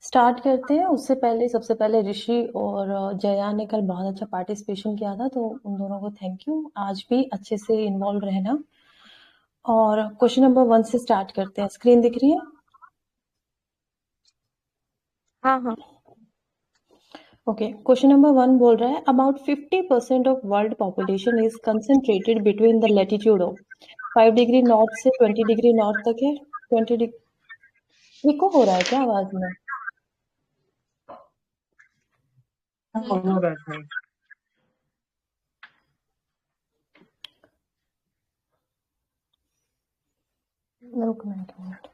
Start करते हैं। उससे पहले सबसे पहले ऋषि और जया ने कल बहुत अच्छा पार्टिसिपेशन किया था, तो उन दोनों को थैंक यू। आज भी अच्छे से इन्वॉल्व रहना। और क्वेश्चन नंबर 1 से स्टार्ट करते हैं। स्क्रीन दिख रही है? हाँ हाँ। ओके, क्वेश्चन नंबर 1 बोल रहा है about 50% of world population is concentrated between the latitude of 5 degree north से 20 डिग्री नॉर्थ तक है। 20 डिग्री इको हो रहा है क्या आवाज में? हो रहा है। रुकना एक मिनट।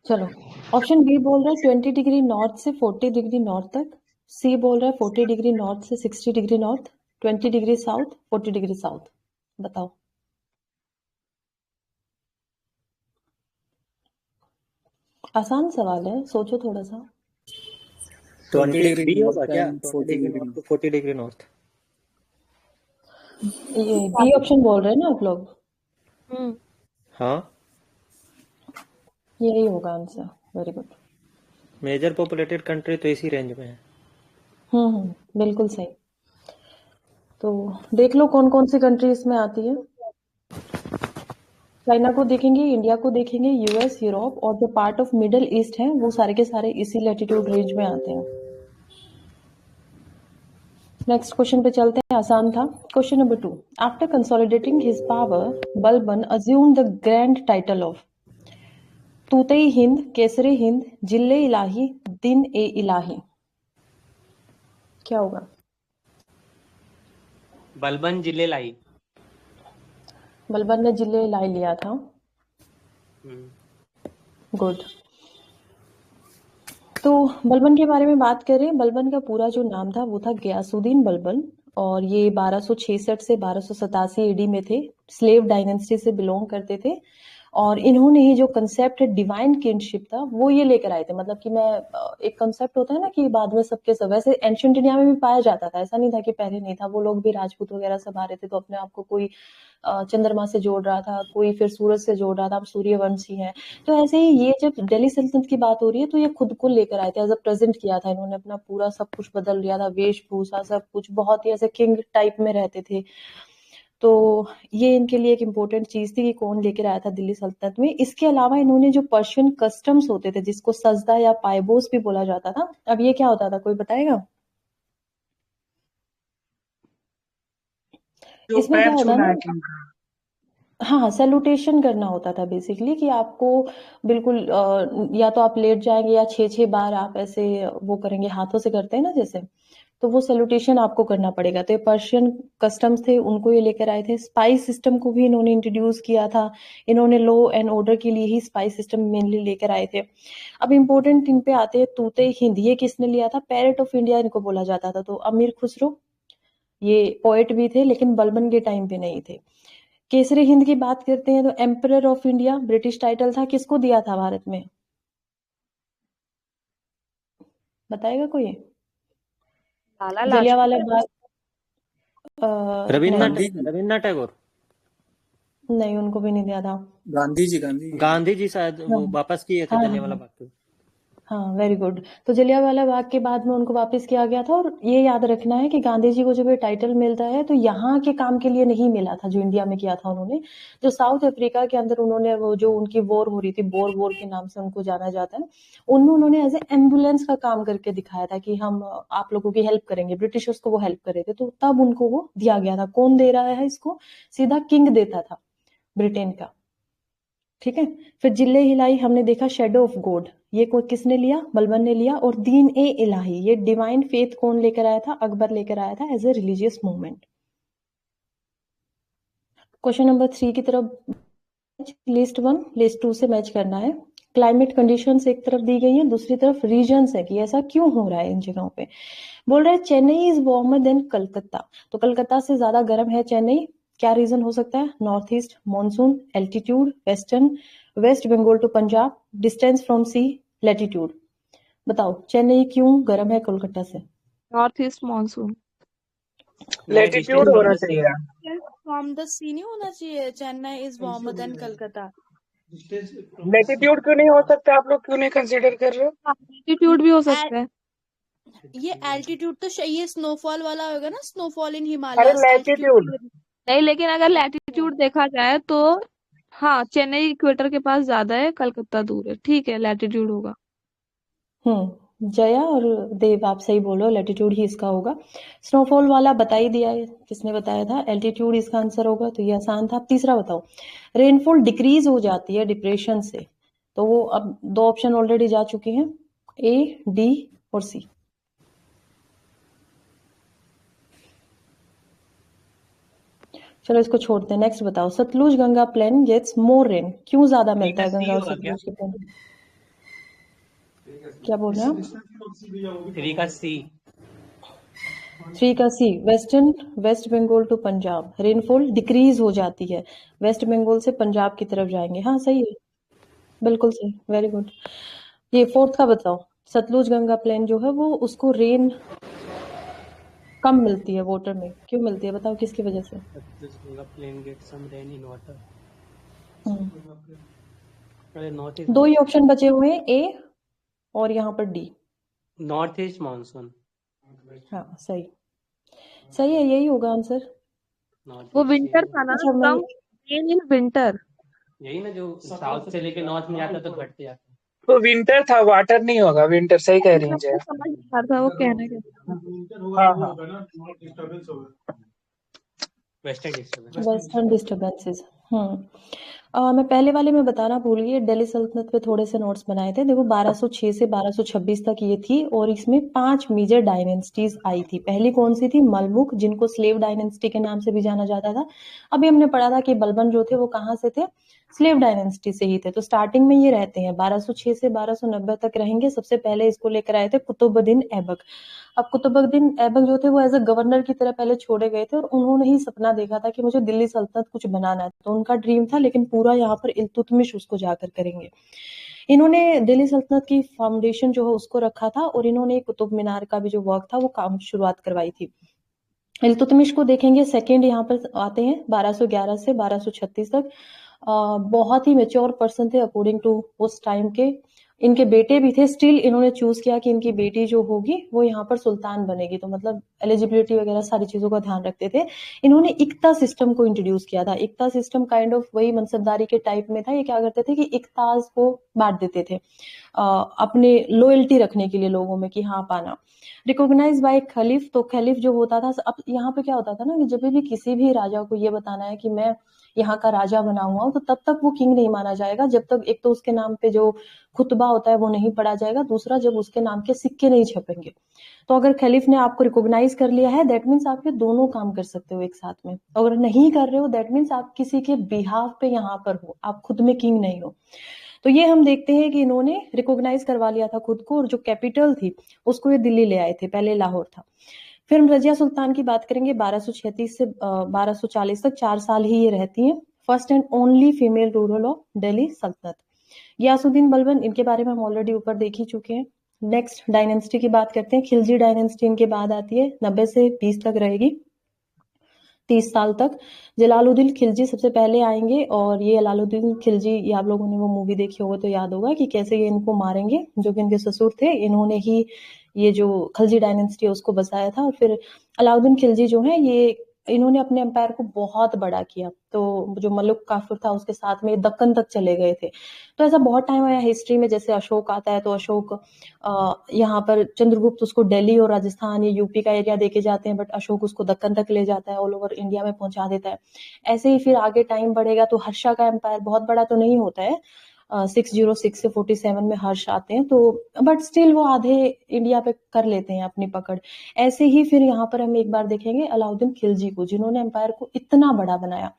चलो, ऑप्शन बी बोल रहा है 20 डिग्री नॉर्थ से 40 डिग्री नॉर्थ तक। सी बोल रहा है 40 डिग्री नॉर्थ से 60 degree north. 20 degree south, 40 degree south. बताओ। आसान सवाल है, सोचो थोड़ा सा। 20 डिग्री बी होगा नॉर्थ क्या? And 20 40 degree degree north, 40 degree north. ये बी ऑप्शन बोल रहे हैं ना आप लोग? हाँ, यही होगा answer. Very good. Major populated country तो इसी रेंज में है। बिल्कुल सही। तो देख लो कौन कौन सी कंट्री इसमें आती है। चाइना को देखेंगे, इंडिया को देखेंगे, यूएस, यूरोप और जो पार्ट ऑफ मिडिल ईस्ट है वो सारे के सारे इसी लैटिट्यूड रेंज में आते हैं। नेक्स्ट क्वेश्चन पे चलते हैं। आसान था। Question number 2। After consolidating his power, Balban assume the grand title of तूतई हिंद, केसरे हिंद, जिले इलाही, दिन ए इलाही। क्या होगा? बलबन जिले लाई। बलबन ने जिले इलाही लिया था। गुड। तो बलबन के बारे में बात करें। बलबन का पूरा जो नाम था वो था गयासुद्दीन बलबन, और ये 1266 से 1287 एडी में थे। स्लेव डायनेस्टी से बिलोंग करते थे, और इन्होंने ही जो कंसेप्ट है डिवाइन किंगशिप था वो ये लेकर आए थे। मतलब कि मैं एक कंसेप्ट होता है ना कि बाद में सबके सब, वैसे एंशिएंट इंडिया में भी पाया जाता था, ऐसा नहीं था कि पहले नहीं था। वो लोग भी राजपूत वगैरह सब आ रहे थे, तो अपने आप को कोई चंद्रमा से जोड़ रहा था, कोई फिर सूरज से जोड़ रहा था, हम सूर्यवंशी हैं। तो ऐसे ही ये जब दिल्ली सल्तनत की बात हो रही है तो ये खुद को लेकर आए थे, एज अ प्रेजेंट किया था इन्होंने। अपना पूरा सब कुछ बदल दिया था, वेशभूषा सब कुछ, बहुत ही ऐसे किंग टाइप में रहते थे। तो ये इनके लिए एक इम्पोर्टेंट चीज थी कि कौन लेकर आया था दिल्ली सल्तनत में। इसके अलावा इन्होंने जो पर्शियन कस्टम्स होते थे जिसको सजदा या पाइबोस भी बोला जाता था, अब ये क्या होता था, कोई बताएगा? जो इसमें क्या पैर होता है छूना है ना, किंग का। हाँ, सैल्यूटेशन करना होता था बेसिकली, कि आपको बिल्कुल या तो आप लेट जाएंगे या 6-6 बार आप ऐसे वो करेंगे, हाथों से करते हैं ना जैसे, तो वो सैल्यूटेशन आपको करना पड़ेगा। तो ये पर्शियन कस्टम्स थे, उनको ये लेकर आए थे। स्पाइस सिस्टम को भी इन्होंने इंट्रोड्यूस किया था। इन्होंने लॉ एंड ऑर्डर के लिए ही स्पाइस सिस्टम मेनली लेकर आए थे। अब इम्पोर्टेंट इन पे आते हैं। तूते हिंद ये किसने लिया था? पैरेट ऑफ इंडिया इनको बोला जाता था। तो अमीर खुसरो ये पोएट भी थे, लेकिन बलबन के टाइम पे नहीं थे। केसरी हिंद की बात करते हैं तो emperor of India British title था, किसको दिया था भारत में? बताएगा कोई? लाला जलियांवाला लाजपत बाग। रविन्द्रनाथ नहीं, रविन्द्रनाथ टैगोर। नहीं उनको भी नहीं दिया था। गांधी जी, गांधी जी। गांधी जी शायद हाँ वो वापस किए थे हाँ जलियांवाला हाँ बाग को। हाँ, वेरी गुड। तो जलियांवाला बाग के बाद में उनको वापस किया गया था। और ये याद रखना है कि गांधी जी को जब ये टाइटल मिलता है तो यहाँ के काम के लिए नहीं मिला था जो इंडिया में किया था उन्होंने। जो साउथ अफ्रीका के अंदर उन्होंने वो जो उनकी वॉर हो रही थी, बोर वॉर के नाम से उनको जाना जाता है, उनमें उन्होंने एज ए एम्बुलेंस का काम करके दिखाया था कि हम आप लोगों की हेल्प करेंगे। ब्रिटिशर्स को वो हेल्प कर रहे थे, तो तब उनको वो दिया गया था। कौन दे रहा है इसको? सीधा किंग देता था ब्रिटेन का। ठीक है। फिर जिले हिलाई हमने देखा, शेडो ऑफ गॉड, ये कोई किसने लिया? बलबन ने लिया। और दीन ए इलाही ये डिवाइन फेथ कौन लेकर आया था? अकबर लेकर आया था as a religious movement. Question number 3 की तरफ। लिस्ट 1 लिस्ट 2 से मैच करना है। क्लाइमेट कंडीशंस एक तरफ दी गई है, दूसरी तरफ रीजन्स है कि ऐसा क्यों हो रहा है इन जगहों पे। बोल रहा है Chennai is warmer than Calcutta, तो कलकत्ता से ज्यादा गर्म है चेन्नई। क्या रीजन हो सकता है? North east, monsoon, altitude, western, west Bengal to Punjab, distance from sea, latitude. बताओ चेन्नई क्यों गर्म है कोलकाता से? North east monsoon. नहीं, लैटिट्यूड डिस्टेंस फ्रॉम होना द सी। चाहिए। फ्रॉम द सी नहीं होना चाहिए। Chennai is warmer than Calcutta. Latitude क्यों नहीं हो सकता? आप लोग क्यों नहीं कंसीडर कर रहे हो? एल्टीट्यूड भी हो सकता है। ये एल्टीट्यूड तो ये स्नोफॉल वाला होगा ना, स्नोफॉल इन अरे हिमालयस लैटिट्यूड, एल्टीट्यूड। नहीं, लेकिन अगर लैटिट्यूड देखा जाए तो हाँ, चेन्नई इक्वेटर के पास ज्यादा है, कलकत्ता दूर है। ठीक है, लैटिट्यूड होगा। जया और देव आप सही बोल रहे हो, लैटिट्यूड ही इसका होगा। स्नोफॉल वाला बता ही दिया है, किसने बताया था? एल्टीट्यूड इसका आंसर होगा, तो ये आसान था। तीसरा बताओ, रेनफॉल डिक्रीज हो जाती है डिप्रेशन से, तो वो अब दो ऑप्शन ऑलरेडी जा चुके हैं, ए, डी और सी। चलो इसको छोड़ते हैं, नेक्स्ट बताओ, Sutlej Ganga plain gets more rain, क्यों ज्यादा मिलता है गंगा और सतलुज के प्लेन? क्या बोल रहे हैं आप? 3 का सी। 3 का C, West Bengal to Punjab, rainfall decrease हो जाती है, वेस्ट बंगाल से पंजाब की तरफ जाएंगे। हाँ सही है, बिल्कुल सही, वेरी गुड। ये फोर्थ का बताओ, सतलुज गंगा प्लेन जो है वो उसको रेन कम मिलती है वाटर में, क्यों मिलती है बताओ, किसकी वजह से? Plain get some rain in water. अरे नॉर्थ ईस्ट, दो ही ऑप्शन बचे हुए हैं, ए और यहाँ पर डी। North east monsoon. हाँ सही, सही है, यही होगा आंसर। वो विंटर था ना, अच्छा मैं कम रेन इन विंटर। यही ना, जो साउथ से लेके नॉर्थ में जाता तो घटते जाता। तो विंटर था, वाटर नहीं होगा। विंटर सही कह रही हैं जया। समझ नहीं आ रहा था वो कहना क्या। हाँ हाँ, वेस्टर्न डिस्टर्बेंसेस। मैं पहले वाले में बताना भूल गई, दिल्ली सल्तनत पे थोड़े से नोट्स बनाए थे। देखो 1206 से 1226 तक ये थी, और इसमें 5 मेजर डायनेस्टीज आई थी। पहली कौन सी थी? मलमुक, जिनको स्लेव डायनेस्टी के नाम से भी जाना जाता था। अभी हमने पढ़ा था कि बलबन जो थे वो कहाँ से थे? स्लेव डायनेस्टी से ही थे। तो स्टार्टिंग में ये रहते हैं 1206 से 1290 तक रहेंगे। सबसे पहले इसको लेकर आए थे कुतुबुद्दीन ऐबक। अब कुतुबुद्दीन ऐबक जो थे वो एज अ गवर्नर की तरह पहले छोड़े गए थे, और उन्होंने ही सपना देखा था कि मुझे दिल्ली सल्तनत कुछ बनाना है। तो उनका ड्रीम था, लेकिन पूरा यहाँ पर इल्तुतमिश उसको जाकर करेंगे। इन्होंने दिल्ली सल्तनत की फाउंडेशन जो है उसको रखा था, और इन्होंने कुतुब मीनार का भी जो वर्क था वो काम शुरुआत करवाई थी। इल्तुतमिश को देखेंगे, सेकेंड यहाँ पर आते हैं 1211 से 1236 तक। बहुत ही मेच्योर पर्सन थे अकॉर्डिंग टू उस टाइम के। इनके बेटे भी थे, स्टिल इन्होंने चूज किया कि इनकी बेटी जो होगी वो यहाँ पर सुल्तान बनेगी। तो मतलब एलिजिबिलिटी वगैरह सारी चीजों का ध्यान रखते थे। इन्होंने इक्ता सिस्टम को इंट्रोड्यूस किया था। इक्ता सिस्टम काइंड ऑफ वही मनसबदारी के टाइप में था। ये क्या करते थे कि इक्ताज को बांट देते थे अपने लॉयल्टी रखने के लिए लोगों में, कि हाँ पाना। रिकॉग्नाइज बाय खलीफ, तो खलीफ जो होता था, अब यहाँ पे क्या होता था ना कि जब भी किसी भी राजा को ये बताना है कि मैं यहाँ का राजा बना हुआ हूँ, तो तब तक वो किंग नहीं माना जाएगा जब तक एक तो उसके नाम पे जो खुतबा होता है वो नहीं पढ़ा जाएगा, दूसरा जब उसके नाम के सिक्के नहीं छपेंगे। तो अगर खलीफ ने आपको रिकॉग्नाइज कर लिया है, दैट मीन्स आप ये दोनों काम कर सकते हो एक साथ में। अगर नहीं कर रहे हो, दैट मीन्स आप किसी के बिहाफ पे यहाँ पर हो, आप खुद में किंग नहीं हो। तो ये हम देखते हैं कि इन्होंने रिकॉग्नाइज करवा लिया था खुद को, और जो कैपिटल थी उसको ये दिल्ली ले आए थे, पहले लाहौर था। फिर हम रजिया सुल्तान की बात करेंगे, 1236 से 1240 तक 4 साल ही ये रहती हैं। First and only female ruler of Delhi सल्तनत। गयासुद्दीन बलबन, इनके बारे में हम ऑलरेडी ऊपर देख ही चुके हैं। नेक्स्ट डायनेस्टी की बात करते हैं, खिलजी डायनेस्टी इनके बाद आती है, 90 से 20 तक रहेगी, 30 साल तक। जलालुद्दीन खिलजी सबसे पहले आएंगे, और ये जलालुद्दीन खिलजी, ये आप लोगों ने वो मूवी देखी होगा तो याद होगा कि कैसे ये इनको मारेंगे, जो कि इनके ससुर थे। इन्होंने ही ये जो खिलजी डायनेस्टी है उसको बसाया था। और फिर अलाउद्दीन खिलजी जो है, ये इन्होंने अपने एम्पायर को बहुत बड़ा किया। तो जो मलुक काफिर था उसके साथ में दक्कन तक चले गए थे। तो ऐसा बहुत टाइम आया हिस्ट्री में, जैसे अशोक आता है तो अशोक यहाँ पर, चंद्रगुप्त उसको दिल्ली और राजस्थान या यूपी का एरिया देके जाते हैं, बट अशोक उसको दक्कन तक ले जाता है, ऑल ओवर इंडिया में पहुंचा देता है। ऐसे ही फिर आगे टाइम बढ़ेगा तो हर्षा का एम्पायर बहुत बड़ा तो नहीं होता है, 606 से 47 में हर्ष आते हैं, तो बट स्टिल वो आधे इंडिया पे कर लेते हैं अपनी पकड़। ऐसे ही फिर यहाँ पर हम एक बार देखेंगे अलाउद्दीन खिलजी को, जिन्होंने एम्पायर को इतना बड़ा बनाया।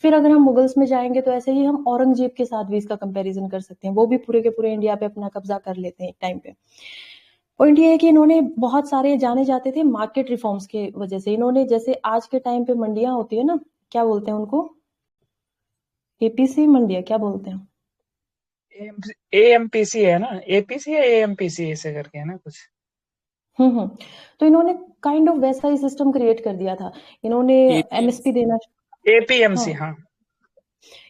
फिर अगर हम मुगल्स में जाएंगे तो ऐसे ही हम औरंगजेब के साथ भी इसका कंपैरिजन कर सकते हैं। वो भी पूरे के पूरे इंडिया पे अपना कब्जा कर लेते हैं एक टाइम पे। पॉइंट ये है कि इन्होंने बहुत सारे जाने जाते थे मार्केट रिफॉर्म्स के वजह से। इन्होंने, जैसे आज के टाइम पे मंडियां होती है ना, क्या बोलते हैं उनको, एपीसी मंडिया क्या बोलते हैं? एएमपीसी है ना, एपीसी या एएमपीसी ऐसे करके है ना कुछ। हम्म। तो इन्होंने काइंड ऑफ वैसा ही सिस्टम क्रिएट कर दिया था। इन्होंने एमएसपी देना। एपीएमसी, हाँ हाँ।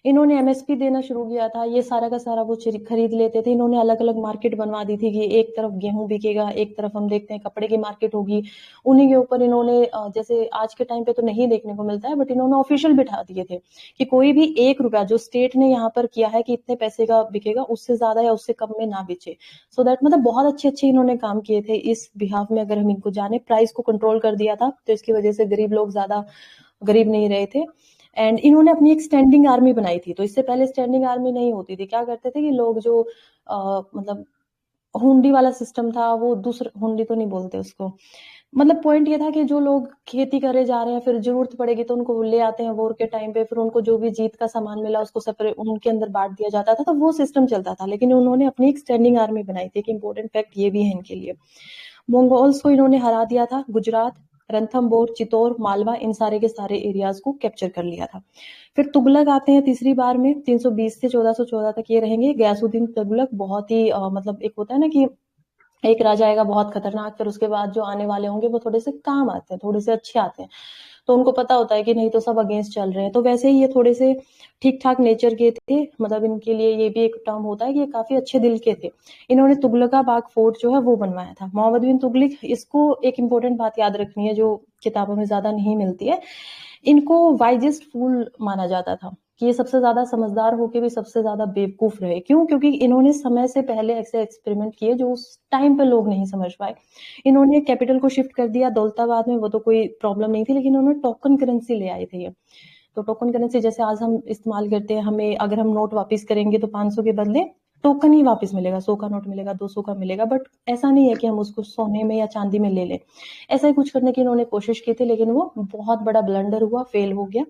इन्होंने एमएसपी देना शुरू किया था, ये सारा का सारा वो खरीद लेते थे। इन्होंने अलग अलग मार्केट बनवा दी थी कि एक तरफ गेहूं बिकेगा, एक तरफ हम देखते हैं कपड़े की मार्केट होगी। उन्हीं के ऊपर इन्होंने जैसे आज के टाइम पे तो नहीं देखने को मिलता है, बट इन्होंने ऑफिशियल बिठा दिए थे कि कोई भी 1 रुपया जो स्टेट ने यहाँ पर किया है कि इतने पैसे का बिकेगा, उससे ज्यादा या उससे कम में ना बेचे। सो दैट मतलब बहुत अच्छे अच्छे इन्होंने काम किए थे इस बिहाफ में। अगर हम इनको जाने, प्राइस को कंट्रोल कर दिया था, तो इसकी वजह से गरीब लोग ज्यादा गरीब नहीं रहे थे। एंड इन्होंने अपनी एक स्टैंडिंग आर्मी बनाई थी। तो इससे पहले स्टैंडिंग आर्मी नहीं होती थी। क्या करते थे कि लोग जो मतलब हुंडी वाला सिस्टम था, वो दूसरा, हुंडी तो नहीं बोलते उसको, मतलब पॉइंट ये था कि जो लोग खेती करे जा रहे हैं, फिर जरूरत पड़ेगी तो उनको ले आते हैं वोर के टाइम पे, फिर उनको जो भी जीत का सामान मिला उसको सेपरेट उनके अंदर बांट दिया जाता था। तो वो सिस्टम चलता था, लेकिन उन्होंने अपनी एक स्टैंडिंग आर्मी बनाई थी। एक इंपॉर्टेंट फैक्ट ये भी है इनके लिए। मंगोल्स को इन्होंने हरा दिया था। गुजरात, रणथंभौर, चित्तौड़, मालवा, इन सारे के सारे एरियाज को कैप्चर कर लिया था। फिर तुगलक आते हैं तीसरी बार में, 320 से 1414 तक ये रहेंगे। गयासुद्दीन तुगलक बहुत ही मतलब एक होता है ना कि एक राजा आएगा बहुत खतरनाक, फिर उसके बाद जो आने वाले होंगे वो थोड़े से काम आते हैं, थोड़े से अच्छे आते हैं। तो उनको पता होता है कि नहीं तो सब अगेंस्ट चल रहे हैं। तो वैसे ही ये थोड़े से ठीक ठाक नेचर के थे, मतलब इनके लिए ये भी एक टर्म होता है कि ये काफी अच्छे दिल के थे। इन्होंने तुगलकाबाग फोर्ट जो है वो बनवाया था। मोहम्मद बिन तुगलक, इसको एक इंपॉर्टेंट बात याद रखनी है जो किताबों में ज्यादा नहीं मिलती है। इनको वाइजेस्ट फूल माना जाता था कि ये सबसे ज्यादा समझदार होके भी सबसे ज्यादा बेवकूफ रहे। क्यों? क्योंकि इन्होंने समय से पहले ऐसे एक्सपेरिमेंट किए जो उस टाइम पे लोग नहीं समझ पाए। इन्होंने कैपिटल को शिफ्ट कर दिया दौलताबाद में, वो तो कोई प्रॉब्लम नहीं थी, लेकिन उन्होंने टोकन करेंसी ले आए थे ये। तो टोकन करेंसी जैसे आज हम इस्तेमाल करते हैं, हमें अगर हम नोट वापस करेंगे तो 500 के बदले टोकन ही वापस मिलेगा, 100 का नोट मिलेगा, 200 का मिलेगा। बट ऐसा नहीं है कि हम उसको सोने में या चांदी में ले लें। ऐसा ही कुछ करने की इन्होंने कोशिश की थी, लेकिन वो बहुत बड़ा ब्लंडर हुआ, फेल हो गया।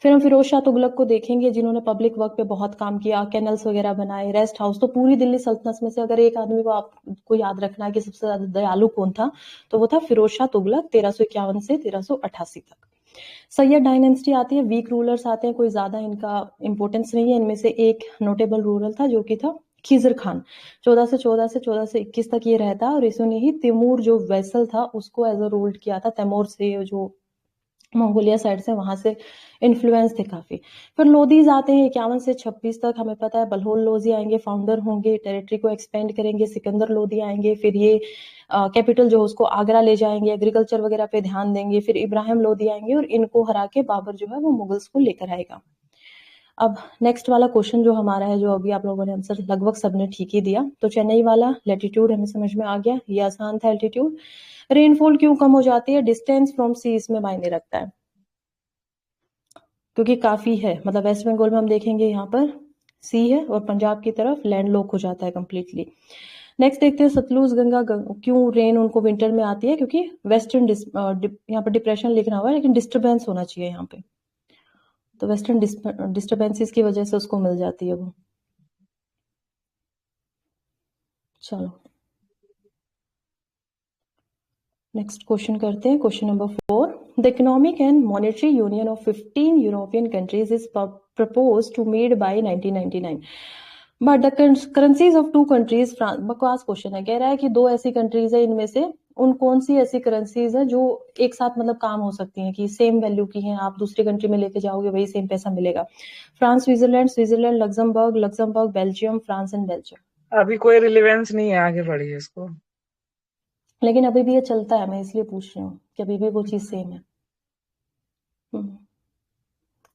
फिर हम फिरोज शाह तुगलक को देखेंगे, जिन्होंने पब्लिक वर्क पे बहुत काम किया, कैनल्स वगैरह बनाए, रेस्ट हाउस। तो पूरी दिल्ली सल्तनत में से अगर एक आदमी को आपको याद रखना है कि सबसे ज्यादा दयालु कौन था, तो वो था फिरोज शाह तुगलक, 1351 से 1388 तक। सैयद डायनेस्टी आती है, वीक रूलर्स आते हैं, कोई ज्यादा इनका इंपॉर्टेंस नहीं है। इनमें से एक नोटेबल रूलर था जो कि था खिजर खान। 1414 से 1421 तक ये रहता, और इसने ही तिमूर जो वेसल था उसको एज अ रूल्ड किया था। तैमूर से जो मंगोलिया साइड से, वहां से इन्फ्लुएंस थे काफी। फिर लोधीज आते हैं 51 से 26 तक, हमें पता है बलहोल लोधी आएंगे, फाउंडर होंगे, टेरिटरी को एक्सपेंड करेंगे। सिकंदर लोधी आएंगे, फिर ये कैपिटल जो उसको आगरा ले जाएंगे, एग्रीकल्चर वगैरह पे ध्यान देंगे। फिर इब्राहिम लोधी आएंगे और इनको हरा के बाबर जो है वो मुगल्स को लेकर आएगा। अब नेक्स्ट वाला क्वेश्चन जो हमारा है, जो अभी आप लोगों ने आंसर लगभग सबने ठीक ही दिया। तो चेन्नई वाला लैटिट्यूड हमें समझ में आ गया, ये आसान था। एल्टीट्यूड, रेनफॉल क्यों कम हो जाती है? डिस्टेंस फ्रॉम सी इसमें मायने रखता है, क्योंकि काफी है। मतलब वेस्ट बंगाल में हम देखेंगे यहाँ पर सी है, और पंजाब की तरफ लैंड लॉक हो जाता है कंप्लीटली। नेक्स्ट देखते हैं सतलुज गंगा क्यों रेन उनको विंटर में आती है? क्योंकि वेस्टर्न यहाँ पर डिप्रेशन लिखना हुआ है, लेकिन डिस्टर्बेंस होना चाहिए यहाँ पे। तो वेस्टर्न डिस्टर्बेंसेस की वजह से उसको मिल जाती है वो। चलो नेक्स्ट क्वेश्चन करते हैं, question number 4। The economic and monetary union of 15 European countries is propose to made by 1999, but the currencies of 2 countries. बकवास क्वेश्चन है, कह रहा है कि 2 ऐसी कंट्रीज है, इनमें से उन कौन सी ऐसी करेंसीज है जो एक साथ मतलब काम हो सकती हैं, कि सेम वैल्यू की हैं, आप दूसरी कंट्री में लेके जाओगे वही सेम पैसा मिलेगा। France, Switzerland, Switzerland, Luxembourg, Belgium, France and Belgium. अभी कोई रिलेवेंस नहीं है, आगे बढ़िए इसको। लेकिन अभी भी ये चलता है, मैं इसलिए पूछ रही हूँ कि अभी भी वो चीज सेम है।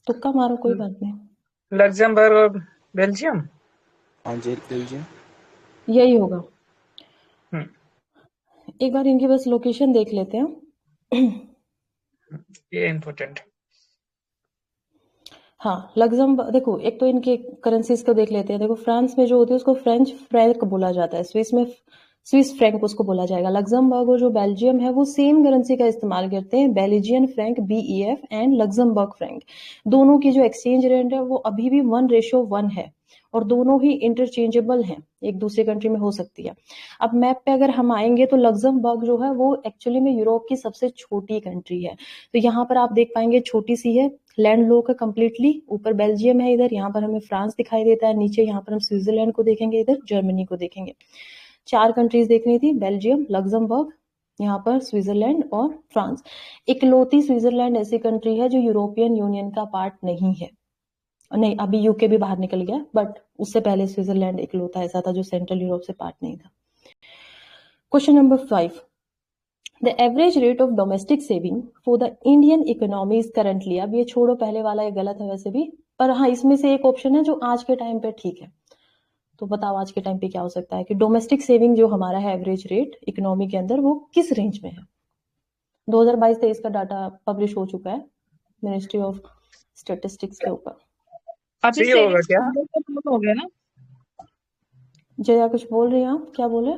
तुक्का मारो, कोई बात नहीं। लग्जमबर्ग और बेल्जियम, हाँ जी, बेल्जियम। यही होगा। एक बार इनकी बस लोकेशन देख लेते हैं। ये इम्पोर्टेंट। हाँ, लग्जमबर्ग, देखो एक तो इनके करेंसीज को देख लेते हैं। देखो फ्रांस में जो होती है उसको फ्रेंच फ्रैंक बोला जाता है, स्विस में स्विस फ्रैंक उसको बोला जाएगा। लग्जमबर्ग और जो बेल्जियम है वो सेम करेंसी का इस्तेमाल करते हैं, Belgian Frank BEF and Luxembourg Frank. दोनों की जो एक्सचेंज रेट है वो अभी भी 1:1 है, और दोनों ही इंटरचेंजेबल हैं, एक दूसरे कंट्री में हो सकती है। अब मैप पे अगर हम आएंगे तो लग्जमबर्ग जो है वो एक्चुअली में यूरोप की सबसे छोटी कंट्री है। तो यहाँ पर आप देख पाएंगे छोटी सी है, लैंड लॉक है कंप्लीटली। ऊपर बेल्जियम है, इधर यहाँ पर हमें फ्रांस दिखाई देता है, नीचे यहाँ पर हम स्विट्जरलैंड को देखेंगे, इधर जर्मनी को देखेंगे। 4 कंट्रीज देखनी थी, बेल्जियम, लग्जमबर्ग, यहाँ पर स्विट्जरलैंड और फ्रांस। इकलौती स्विट्जरलैंड ऐसी कंट्री है जो यूरोपियन यूनियन का पार्ट नहीं है। नहीं, अभी यूके भी बाहर निकल गया, बट उससे पहले स्विट्जरलैंड इकलौता ऐसा था जो सेंट्रल यूरोप से पार्ट नहीं था। Question number 5, the average rate of domestic saving for the Indian economy is currently, अब ये छोड़ो, पहले वाला ये गलत है वैसे भी, पर हाँ इसमें से एक ऑप्शन है जो आज के टाइम पे ठीक है। तो बताओ आज के टाइम पे क्या हो सकता है कि डोमेस्टिक सेविंग जो हमारा है एवरेज रेट इकोनॉमी के अंदर वो किस रेंज में है। 2022-23 का डाटा पब्लिश हो चुका है मिनिस्ट्री ऑफ स्टैटिस्टिक्स के ऊपर। अभी सी होगा सेविंग्स क्या? पहले से कम हो गया ना, जया कुछ बोल रही हैं आप, क्या बोले?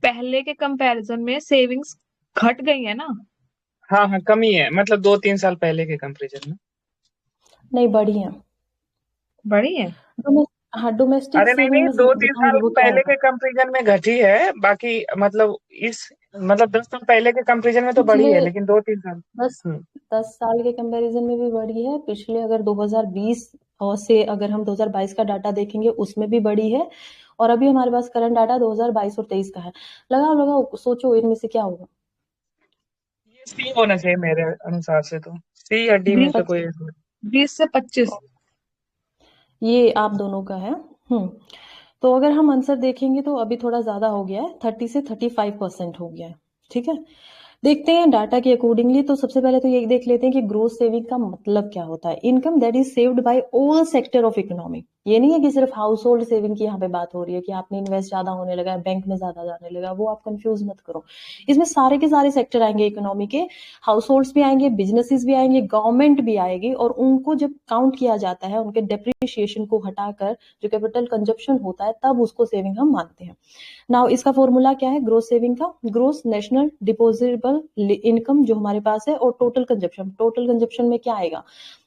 पहले के कंपैरिजन में सेविंग्स घट गई है ना। हाँ हाँ, कमी है, मतलब 2-3 साल पहले के कंपैरिजन में। नहीं, बढ़ी है। बढ़ी है। हाँ, डोमेस्टिक अरे नहीं सेविंग नहीं, में 2-3 साल बताऊंगी वो क्या पहले होगा। के कंपैरिजन में घटी है, बाकी मतलब इस मतलब 10 साल पहले के कंपैरिजन में तो बढ़ी पिछले है, लेकिन 2-3 साल। 10 हम्म 10 साल के कंपैरिजन में भी बढ़ी है। पिछले अगर 2020 और से अगर हम 2022 का डाटा देखेंगे उसमें भी बढ़ी है, और अभी हमारे पास करंट डाटा 2022 और 23 का है। लगाओ लगाओ, सोचो इनमें से क्या होगा। ये सी होना चाहिए मेरे अनुसार से, तो सी या डी में से कोई एक। 20 से 25। ये आप दोनों का है। तो अगर हम आंसर देखेंगे तो अभी थोड़ा ज्यादा हो गया है, 30 से 35% हो गया है। ठीक है, देखते हैं डाटा के अकॉर्डिंगली। तो सबसे पहले तो ये देख लेते हैं कि ग्रोथ सेविंग का मतलब क्या होता है। Income that is saved by all sector of economy. ये नहीं है कि सिर्फ हाउस होल्ड सेविंग की यहाँ पे बात हो रही है कि आपने इन्वेस्ट ज्यादा होने लगा है, बैंक में ज्यादा जाने लगा, वो आप कंफ्यूज मत करो। इसमें सारे के सारे सेक्टर आएंगे इकोनॉमी के, हाउस होल्ड्स भी आएंगे, बिजनेसेस भी आएंगे, गवर्नमेंट भी आएगी, और उनको जब काउंट किया जाता है उनके डेप्रिसिएशन को हटाकर जो कैपिटल कंजप्शन होता है तब उसको सेविंग हम मानते हैं। नाउ इसका फॉर्मूला क्या है ग्रोथ सेविंग का? ग्रोथ नेशनल डिपोजिबल इनकम जो हमारे पास है, और टोटल कंजप्शन। टोटल कंजप्शन में क्या आएगा?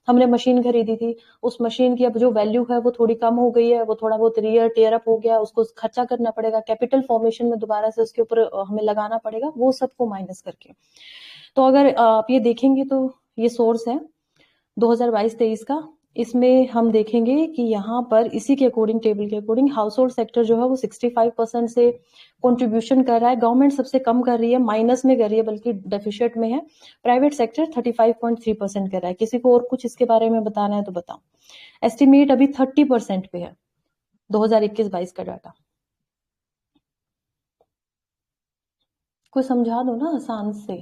हमने मशीन खरीदी थी, उस मशीन की अब जो वैल्यू है वो थोड़ी कम हो गई है, वो थोड़ा बहुत रियर टेयर अप हो गया, उसको खर्चा करना पड़ेगा, कैपिटल फॉर्मेशन में दोबारा से उसके ऊपर हमें लगाना पड़ेगा, वो सबको माइनस करके। तो अगर आप ये देखेंगे तो ये सोर्स है 2022-23 का। इसमें हम देखेंगे कि यहाँ पर इसी के अकॉर्डिंग, टेबल के अकॉर्डिंग, हाउस होल्ड सेक्टर जो है वो 65% से कंट्रीब्यूशन कर रहा है। गवर्नमेंट सबसे कम कर रही है, माइनस में कर रही है, बल्कि डेफिसिट में है। प्राइवेट सेक्टर 35.3% कर रहा है। किसी को और कुछ इसके बारे में बताना है तो बताओ। एस्टिमेट अभी 30% पे है 2021-22 का डाटा। कोई समझा दो ना आसान से।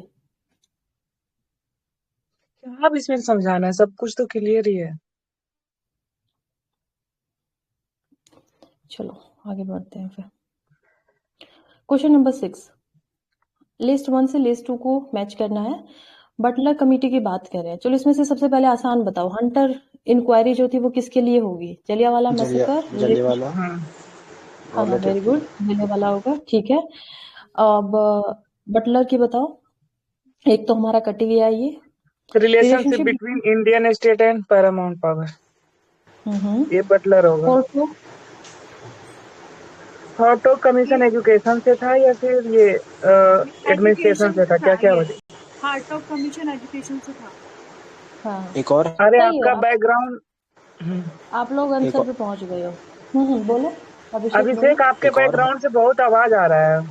क्या अब इसमें समझाना है, सब कुछ तो क्लियर ही है। चलो आगे बढ़ते हैं फिर। क्वेश्चन नंबर 6, लिस्ट 1 से लिस्ट 2 को मैच करना है। बटलर कमेटी की बात कर रहे हैं। चलो इसमें से सबसे पहले आसान बताओ, हंटर इंक्वायरी जो थी वो किसके लिए होगी? जलियांवाला मैसेकर? जलियांवाला हाँ हाँ, वेरी गुड, जलियांवाला होगा, ठीक है। अब बटलर की बताओ। एक तो हमारा कट गया ये relationship relationship. Between Indian state and Paramount power, ये बटलर होगा। फोर्टो फोटो कमीशन एजुकेशन से था या फिर ये एडमिनिस्ट्रेशन से था? क्या क्या बता? हार्ट ऑफ कमीशन एजुकेशन से था। हाँ, एक और अरे सही है। आपका बैकग्राउंड, आप लोग एक आंसर और पे पहुंच गए हो। बोलो अभिषेक, बोलो। अभिषेक आपके एक और बैकग्राउंड से बहुत आवाज आ रहा है।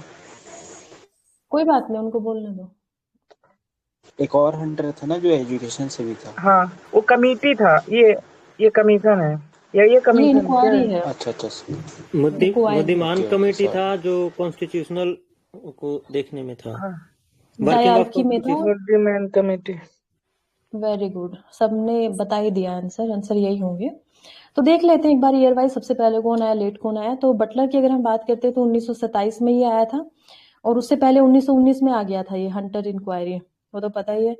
कोई बात नहीं, उनको बोलने दो। एक और हंटर था ना जो एजुकेशन से भी था। हाँ, वो कमेटी था, ये कमीशन है, या ये ये कमीशन क्या इंक्वायरी है? है, अच्छा इंक्वायरी। बुद्धिमान ओके कमेटी सॉरी। था जो कॉन्स्टिट्यूशनल को देखने में था, हाँ, वर्किंग ऑफ डायरकी में था। Constitution. Man committee. Very good, सबने बता ही दिया आंसर, आंसर यही होंगे। तो देख लेते हैं एक बार ईयर वाइज, सबसे पहले कौन आया, लेट कौन आया। तो बटलर की अगर हम बात करते हैं तो 1927 में ही आया था, और उससे पहले 1919 में आ गया था ये हंटर इंक्वायरी, वो तो पता ही है।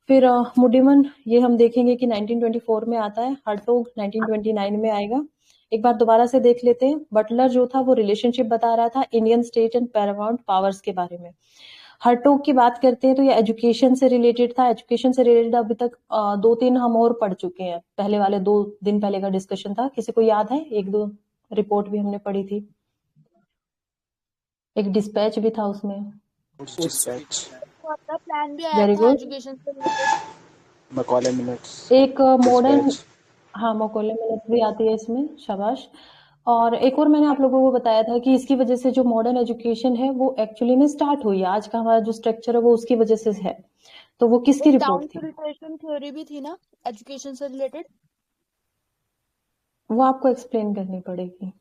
फिर मुडिमन, ये हम देखेंगे कि 1924 में आता है। हर्टोग 1929 में आएगा। एक बार दोबारा से देख लेते हैं। बटलर जो था वो रिलेशनशिप बता रहा था Indian state and Paramount powers के बारे में। हर्टोग की बात करते हैं तो ये एजुकेशन से रिलेटेड था। एजुकेशन से रिलेटेड अभी तक 2-3 हम और पढ़ चुके हैं, पहले वाले 2 दिन पहले का डिस्कशन था। किसी को याद है? 1-2 रिपोर्ट भी हमने पढ़ी थी, एक डिस्पैच भी था उसमें। डिस्पैच, प्लान भी आया वेरी था गुड। एजुकेशन से रिलेटेड। मकॉले मिनट्स, एक मॉडर्न, डिस्पैच। हाँ मकोले मिनट भी आती है इसमें, शाबाश। और एक और मैंने आप लोगों को बताया था कि इसकी वजह से जो मॉडर्न एजुकेशन है वो एक्चुअली में स्टार्ट हुई है। आज का हमारा जो स्ट्रक्चर है वो उसकी वजह से है। तो वो किसकी रिपोर्ट टाउन थी? फिल्ट्रेशन थ्योरी भी थी ना एजुकेशन से रिलेटेड। वो आपको एक्सप्लेन करनी पड़ेगी।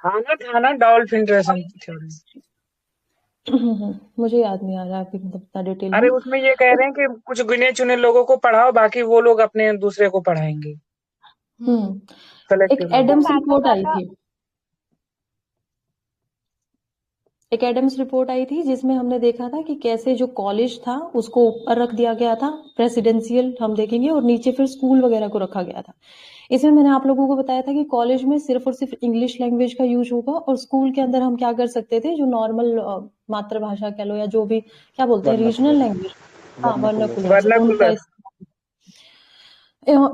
हाना था ना डॉल फिल्ट्रेशन थ्योरी। मुझे याद नहीं आ रहा अभी, मतलब इतना डिटेल अरे में। उसमें ये कह रहे हैं कि कुछ गिने चुने लोगों को पढ़ाओ, बाकी वो लोग अपने दूसरे को पढ़ाएंगे एक सेलेक्टिव। एडम्स रिपोर्ट आई थी, एक एडम्स रिपोर्ट आई थी जिसमें हमने देखा था कि कैसे जो कॉलेज था उसको ऊपर रख दिया गया था, प्रेसिडेंशियल हम देखेंगे, और नीचे फिर स्कूल वगैरह को रखा गया था। इसमें मैंने आप लोगों को बताया था कि कॉलेज में सिर्फ और सिर्फ इंग्लिश लैंग्वेज का यूज होगा, और स्कूल के अंदर हम क्या कर सकते थे, जो नॉर्मल मातृभाषा कह लो या जो भी क्या बोलते हैं रीजनल लैंग्वेज, हाँ वर्नाकुलर, उनका वर्नाकुलर।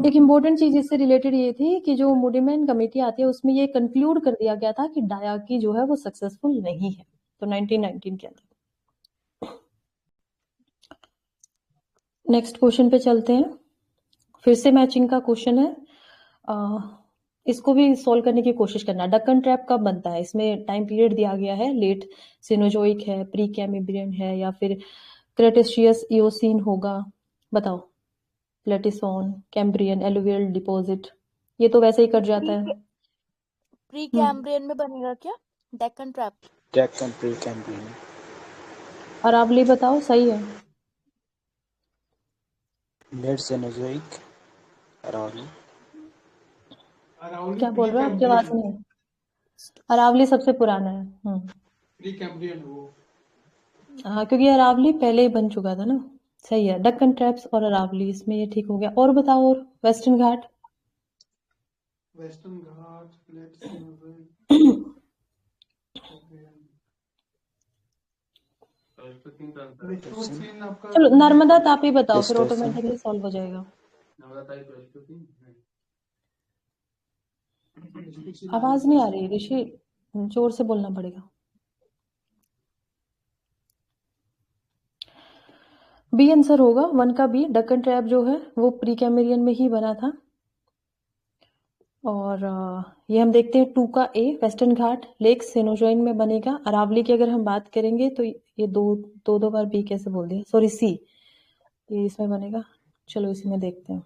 एक इम्पोर्टेंट चीज इससे रिलेटेड ये थी कि जो मूडीमैन कमेटी आती है उसमें ये कंक्लूड कर दिया गया था कि डायाकी जो है वो सक्सेसफुल नहीं है, तो 1919 के अंदर। नेक्स्ट क्वेश्चन पे चलते हैं, फिर से मैचिंग का क्वेश्चन है, इसको भी सॉल्व करने की कोशिश करना। डक्कन ट्रैप कब बनता है, इसमें टाइम पीरियड दिया गया है, लेट सिनोजोइक है, प्री कैम्ब्रियन है, या फिर क्रेटेशियस इओसीन होगा, बताओ। प्लेटिसोन, कैम्ब्रियन, एलुवियल डिपॉजिट, ये तो वैसे ही कट जाता है। प्री कैम्ब्रियन में बनेगा क्या Deccan trap? Deccan pre Cambrian. Aravalli बताओ, सही है। Late Cenozoic Aravalli. क्या बोल रहे हो, आपकी आवाज नहीं। अरावली सबसे पुराना है। प्री कैम्ब्रियन वो। हाँ, क्योंकि अरावली पहले ही बन चुका था ना। सही है, डक्कन ट्रैप्स और अरावली, इसमें ये ठीक हो गया। और बताओ, और वेस्टर्न घाट। वेस्टर्न घाट चलो नर्मदा तापी बताओ, फिर ऑटोमेटिकली सॉल्व हो जाएगा। आवाज नहीं आ रही ऋषि, जोर से बोलना पड़ेगा। बी आंसर होगा, 1 का बी। डक्कन ट्रैप जो है वो प्री कैम्ब्रियन में ही बना था। और ये हम देखते हैं 2 का ए, वेस्टर्न घाट लेक सेनोजोइन में बनेगा। अरावली की अगर हम बात करेंगे तो ये दो बार बी कैसे बोल दिया, सॉरी सी, ये इसमें बनेगा। चलो इसी में देखते हैं।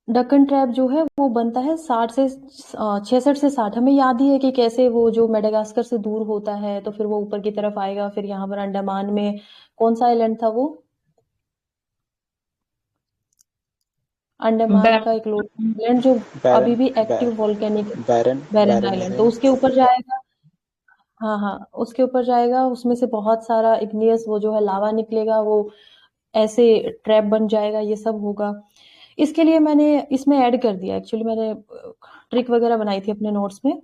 डक्कन ट्रैप जो है वो बनता है 66 से 60। हमें याद ही है कि कैसे वो जो मेडागास्कर से दूर होता है तो फिर वो ऊपर की तरफ आएगा, फिर यहाँ पर अंडमान में कौन सा आइलैंड था वो, अंडमान का एक आइलैंड जो अभी भी एक्टिव वोल्केनिक, बैरन आइलैंड, तो उसके ऊपर जाएगा। हाँ, उसके ऊपर जाएगा, उसमें से बहुत सारा इग्नियस वो जो है लावा निकलेगा, वो ऐसे ट्रैप बन जाएगा, ये सब होगा। इसके लिए मैंने इसमें ऐड कर दिया, एक्चुअली मैंने ट्रिक वगैरह बनाई थी अपने नोट्स में,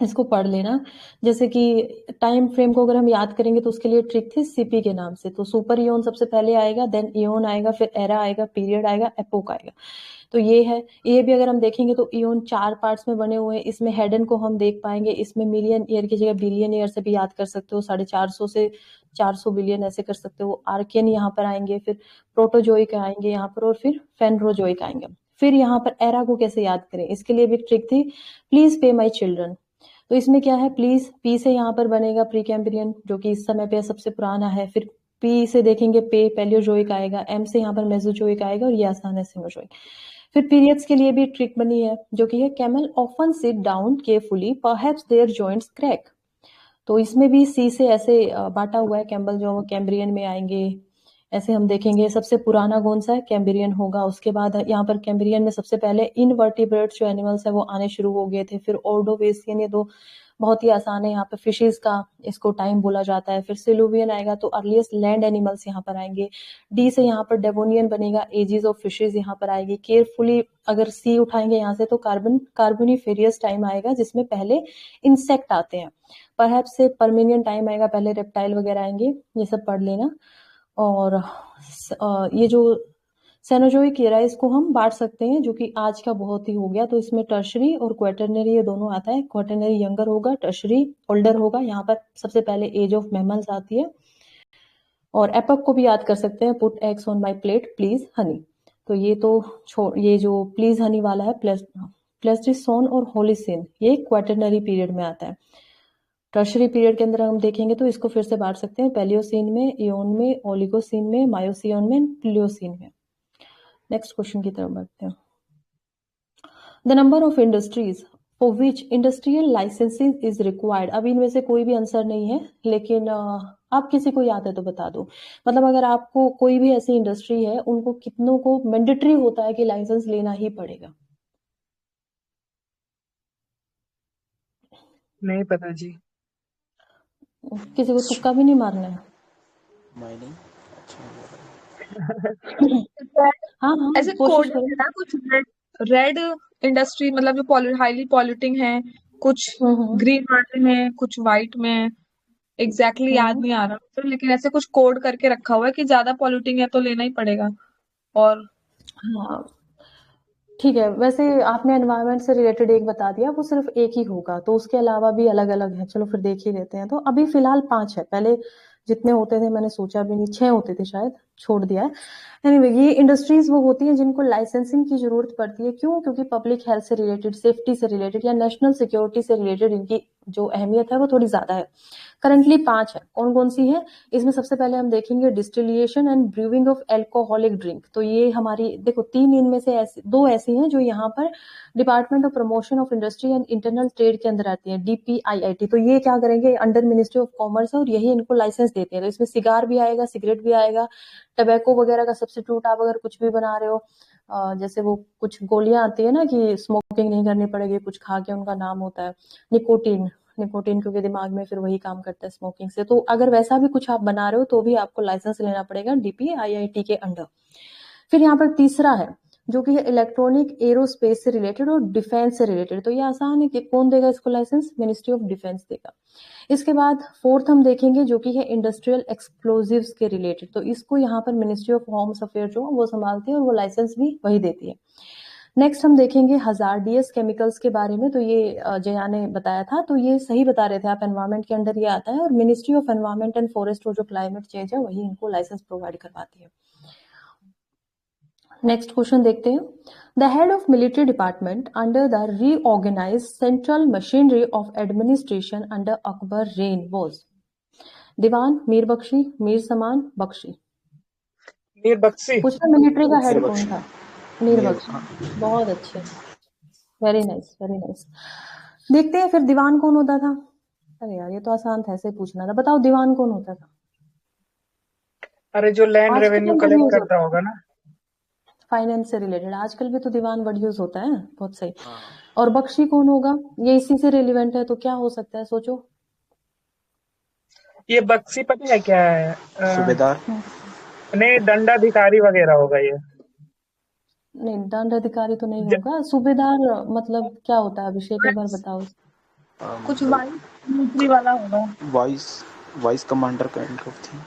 इसको पढ़ लेना। जैसे कि टाइम फ्रेम को अगर हम याद करेंगे तो उसके लिए ट्रिक थी सीपी के नाम से। तो सुपर इयोन सबसे पहले आएगा, देन इयोन आएगा, फिर एरा आएगा, पीरियड आएगा, एपोक आएगा। तो ये है, ये भी अगर हम देखेंगे तो इयोन 4 पार्ट्स में बने हुए हैं। इसमें हेडन को हम देख पाएंगे, इसमें मिलियन ईयर की जगह बिलियन ईयर से भी याद कर सकते हो, 450 से 400 बिलियन ऐसे कर सकते हो। आर्कियन यहाँ पर आएंगे, फिर प्रोटोजोइक आएंगे यहाँ पर, और फिर फेनरोजोइक आएंगे। फिर यहाँ पर एरा को कैसे याद करें, इसके लिए भी ट्रिक थी, प्लीज पे माई चिल्ड्रन। तो इसमें क्या है, प्लीज पी से यहाँ पर बनेगा प्री कैम्ब्रियन जो कि इस समय पे सबसे पुराना है। फिर पी से देखेंगे पे पैलियोजोइक आएगा, एम से यहाँ पर मेसोजोइक आएगा, और ये आसान है सिनोजोइक। फिर पीरियड्स के लिए भी ट्रिक बनी है जो कि है camel often sit down carefully perhaps their joints crack. तो इसमें भी सी से ऐसे बांटा हुआ है, कैम्बल जो कैम्ब्रियन में आएंगे। ऐसे हम देखेंगे सबसे पुराना कौन सा है, कैम्ब्रियन होगा। उसके बाद यहाँ पर कैम्ब्रियन में सबसे पहले इनवर्टिब्रेट्स जो एनिमल्स है वो आने शुरू हो गए थे। फिर ऑर्डोवेसियन, ये दो बहुत ही आसान है, यहाँ पे फिशेज का इसको टाइम बोला जाता है। फिर सिलुवियन आएगा तो अर्लीस्ट लैंड एनिमल्स यहाँ पर आएंगे। डी से यहाँ पर डेवोनियन बनेगा, एजेस ऑफ फिशेज यहाँ पर आएगी। केयरफुली अगर सी उठाएंगे यहाँ से तो कार्बोनिफेरियस टाइम आएगा जिसमें पहले इंसेक्ट आते हैं। परहैप्स से परमिनियन टाइम आएगा, पहले रेप्टाइल वगैरह आएंगे, ये सब पढ़ लेना। और ये जो सेनोजोइक एरा इसको हम बांट सकते हैं जो कि आज का बहुत ही हो गया। तो इसमें टर्शरी और क्वाटरनरी ये दोनों आता है। क्वाटरनरी यंगर होगा, टर्शरी ओल्डर होगा। यहाँ पर सबसे पहले एज ऑफ मैमल्स आती है। और एपक को भी याद कर सकते हैं, put eggs on my plate please Honey. तो ये तो ये जो प्लीज हनी वाला है प्लेस्टिसोन और होलिसिन, ये क्वाटरनरी पीरियड में आता है। टर्शरी पीरियड के अंदर हम देखेंगे तो इसको फिर से बांट सकते हैं, पैलियोसीन में, इयोन में, ओलिगोसीन में, मायोसियन में, प्लियोसीन में। नेक्स्ट क्वेश्चन की तरफ बढ़ते हैं। The number of industries for which industrial licensing is required. अब इनमें से कोई भी आंसर नहीं है, लेकिन आप किसी को याद है तो बता दो। मतलब अगर आपको कोई भी ऐसी इंडस्ट्री है, उनको कितनों को मैंडेटरी होता है कि लाइसेंस लेना ही पड़ेगा? नहीं पता जी। किसी को तुक्का भी नहीं मारना है? माइनिंग। अच्छा हाँ हाँ, ऐसे कोशिश कोड करो। है ना, कुछ रेड इंडस्ट्री मतलब जो हाईली पॉल्यूटिंग है, कुछ हम्म ग्रीन वाले में, कुछ व्हाइट में, एग्जैक्टली याद हम्म नहीं आ रहा मुझे, लेकिन ऐसे कुछ कोड करके रखा हुआ है कि ज्यादा पॉल्यूटिंग है तो लेना ही पड़ेगा। और हाँ ठीक है। वैसे आपने एनवायरनमेंट से रिलेटेड एक बता दिया, वो सिर्फ एक ही होगा, तो उसके अलावा भी अलग अलग है। चलो फिर देख ही लेते हैं। तो अभी फिलहाल 5 है, पहले जितने होते थे मैंने सोचा भी नहीं, 6 होते थे शायद, छोड़ दिया है। एनीवे, ये इंडस्ट्रीज वो होती हैं जिनको लाइसेंसिंग की जरूरत पड़ती है। क्यों? क्योंकि पब्लिक हेल्थ से रिलेटेड, सेफ्टी से रिलेटेड या नेशनल सिक्योरिटी से रिलेटेड इनकी जो अहमियत है वो थोड़ी ज्यादा है। करंटली 5 है। कौन कौन सी है? इसमें सबसे पहले हम देखेंगे distillation and brewing of alcoholic drink. तो ये हमारी देखो 3 इनमें से ऐसी 2 ऐसी हैं जो यहाँ पर department of promotion of industry and internal trade के अंदर आती है, DPIIT। तो ये क्या करेंगे, अंडर मिनिस्ट्री ऑफ कॉमर्स है और यही इनको लाइसेंस देते हैं। तो इसमें सिगार भी आएगा, सिगरेट भी आएगा, टबैको वगैरह का सब्सिट्यूट आप अगर कुछ भी बना रहे हो, जैसे वो कुछ गोलियां आती है ना कि स्मोकिंग नहीं करनी पड़ेगी, कुछ खा के उनका नाम होता है निकोटीन। निकोटीन क्योंकि दिमाग में फिर वही काम करता है स्मोकिंग से। तो अगर वैसा भी कुछ आप बना रहे हो तो भी आपको लाइसेंस लेना पड़ेगा DPIIT के अंडर। फिर यहाँ पर तीसरा है जो कि है इलेक्ट्रॉनिक एरोस्पेस से रिलेटेड और डिफेंस से रिलेटेड। तो ये आसान है कि कौन देगा इसको लाइसेंस, मिनिस्ट्री ऑफ डिफेंस देगा। इसके बाद फोर्थ हम देखेंगे जो कि है इंडस्ट्रियल एक्सप्लोजिव्स के रिलेटेड। तो इसको यहाँ पर मिनिस्ट्री ऑफ होम्स अफेयर जो वो संभालती है और वो लाइसेंस भी वही देती है। नेक्स्ट हम देखेंगे हजार्डियस केमिकल्स के बारे में। तो ये जया ने बताया था, तो ये सही बता रहे थे आप, एनवायरमेंट के अंडर ये आता है और ministry of environment and forest और जो क्लाइमेट चेंज है वही इनको लाइसेंस प्रोवाइड करवाती है। नेक्स्ट क्वेश्चन देखते हैं। The head of military department under the reorganised central machinery of administration under Akbar reign was दीवान, मीर बख्शी, मीर समान, बख्शी। मीर बख्शी। पूछना मिलिट्री का हेड मीर कौन बख्शी। था? मीर मीर बख्शी, बहुत अच्छे, वेरी नाइस वेरी नाइस। देखते हैं फिर दीवान कौन होता था। अरे यार ये तो आसान था, ऐसे पूछना था। बताओ दीवान कौन होता था? अरे जो लैंड आजकल रेवेन्यू भी कलेक्ट यूज करता होता है, होगा ना। फाइनेंस से रिलेटेड। आजकल भी तो दीवान वर्ड यूज होता है, बहुत सही। हाँ। और बख्शी कौन होगा? ये इसी से रिलेवेंट है, तो क्या हो सकता है सोचो। ये बख्शी पता है क्या है? सूबेदार। नहीं, दंडाधिकारी वगैरह होगा ये। नहीं, दंड अधिकारी तो नहीं ज, होगा। सूबेदार मतलब क्या होता है अभिषेक, एक बार बताओ। कुछ मतलब वाइस मिलिट्री वाला होगा। Vice vice commander kind of थी।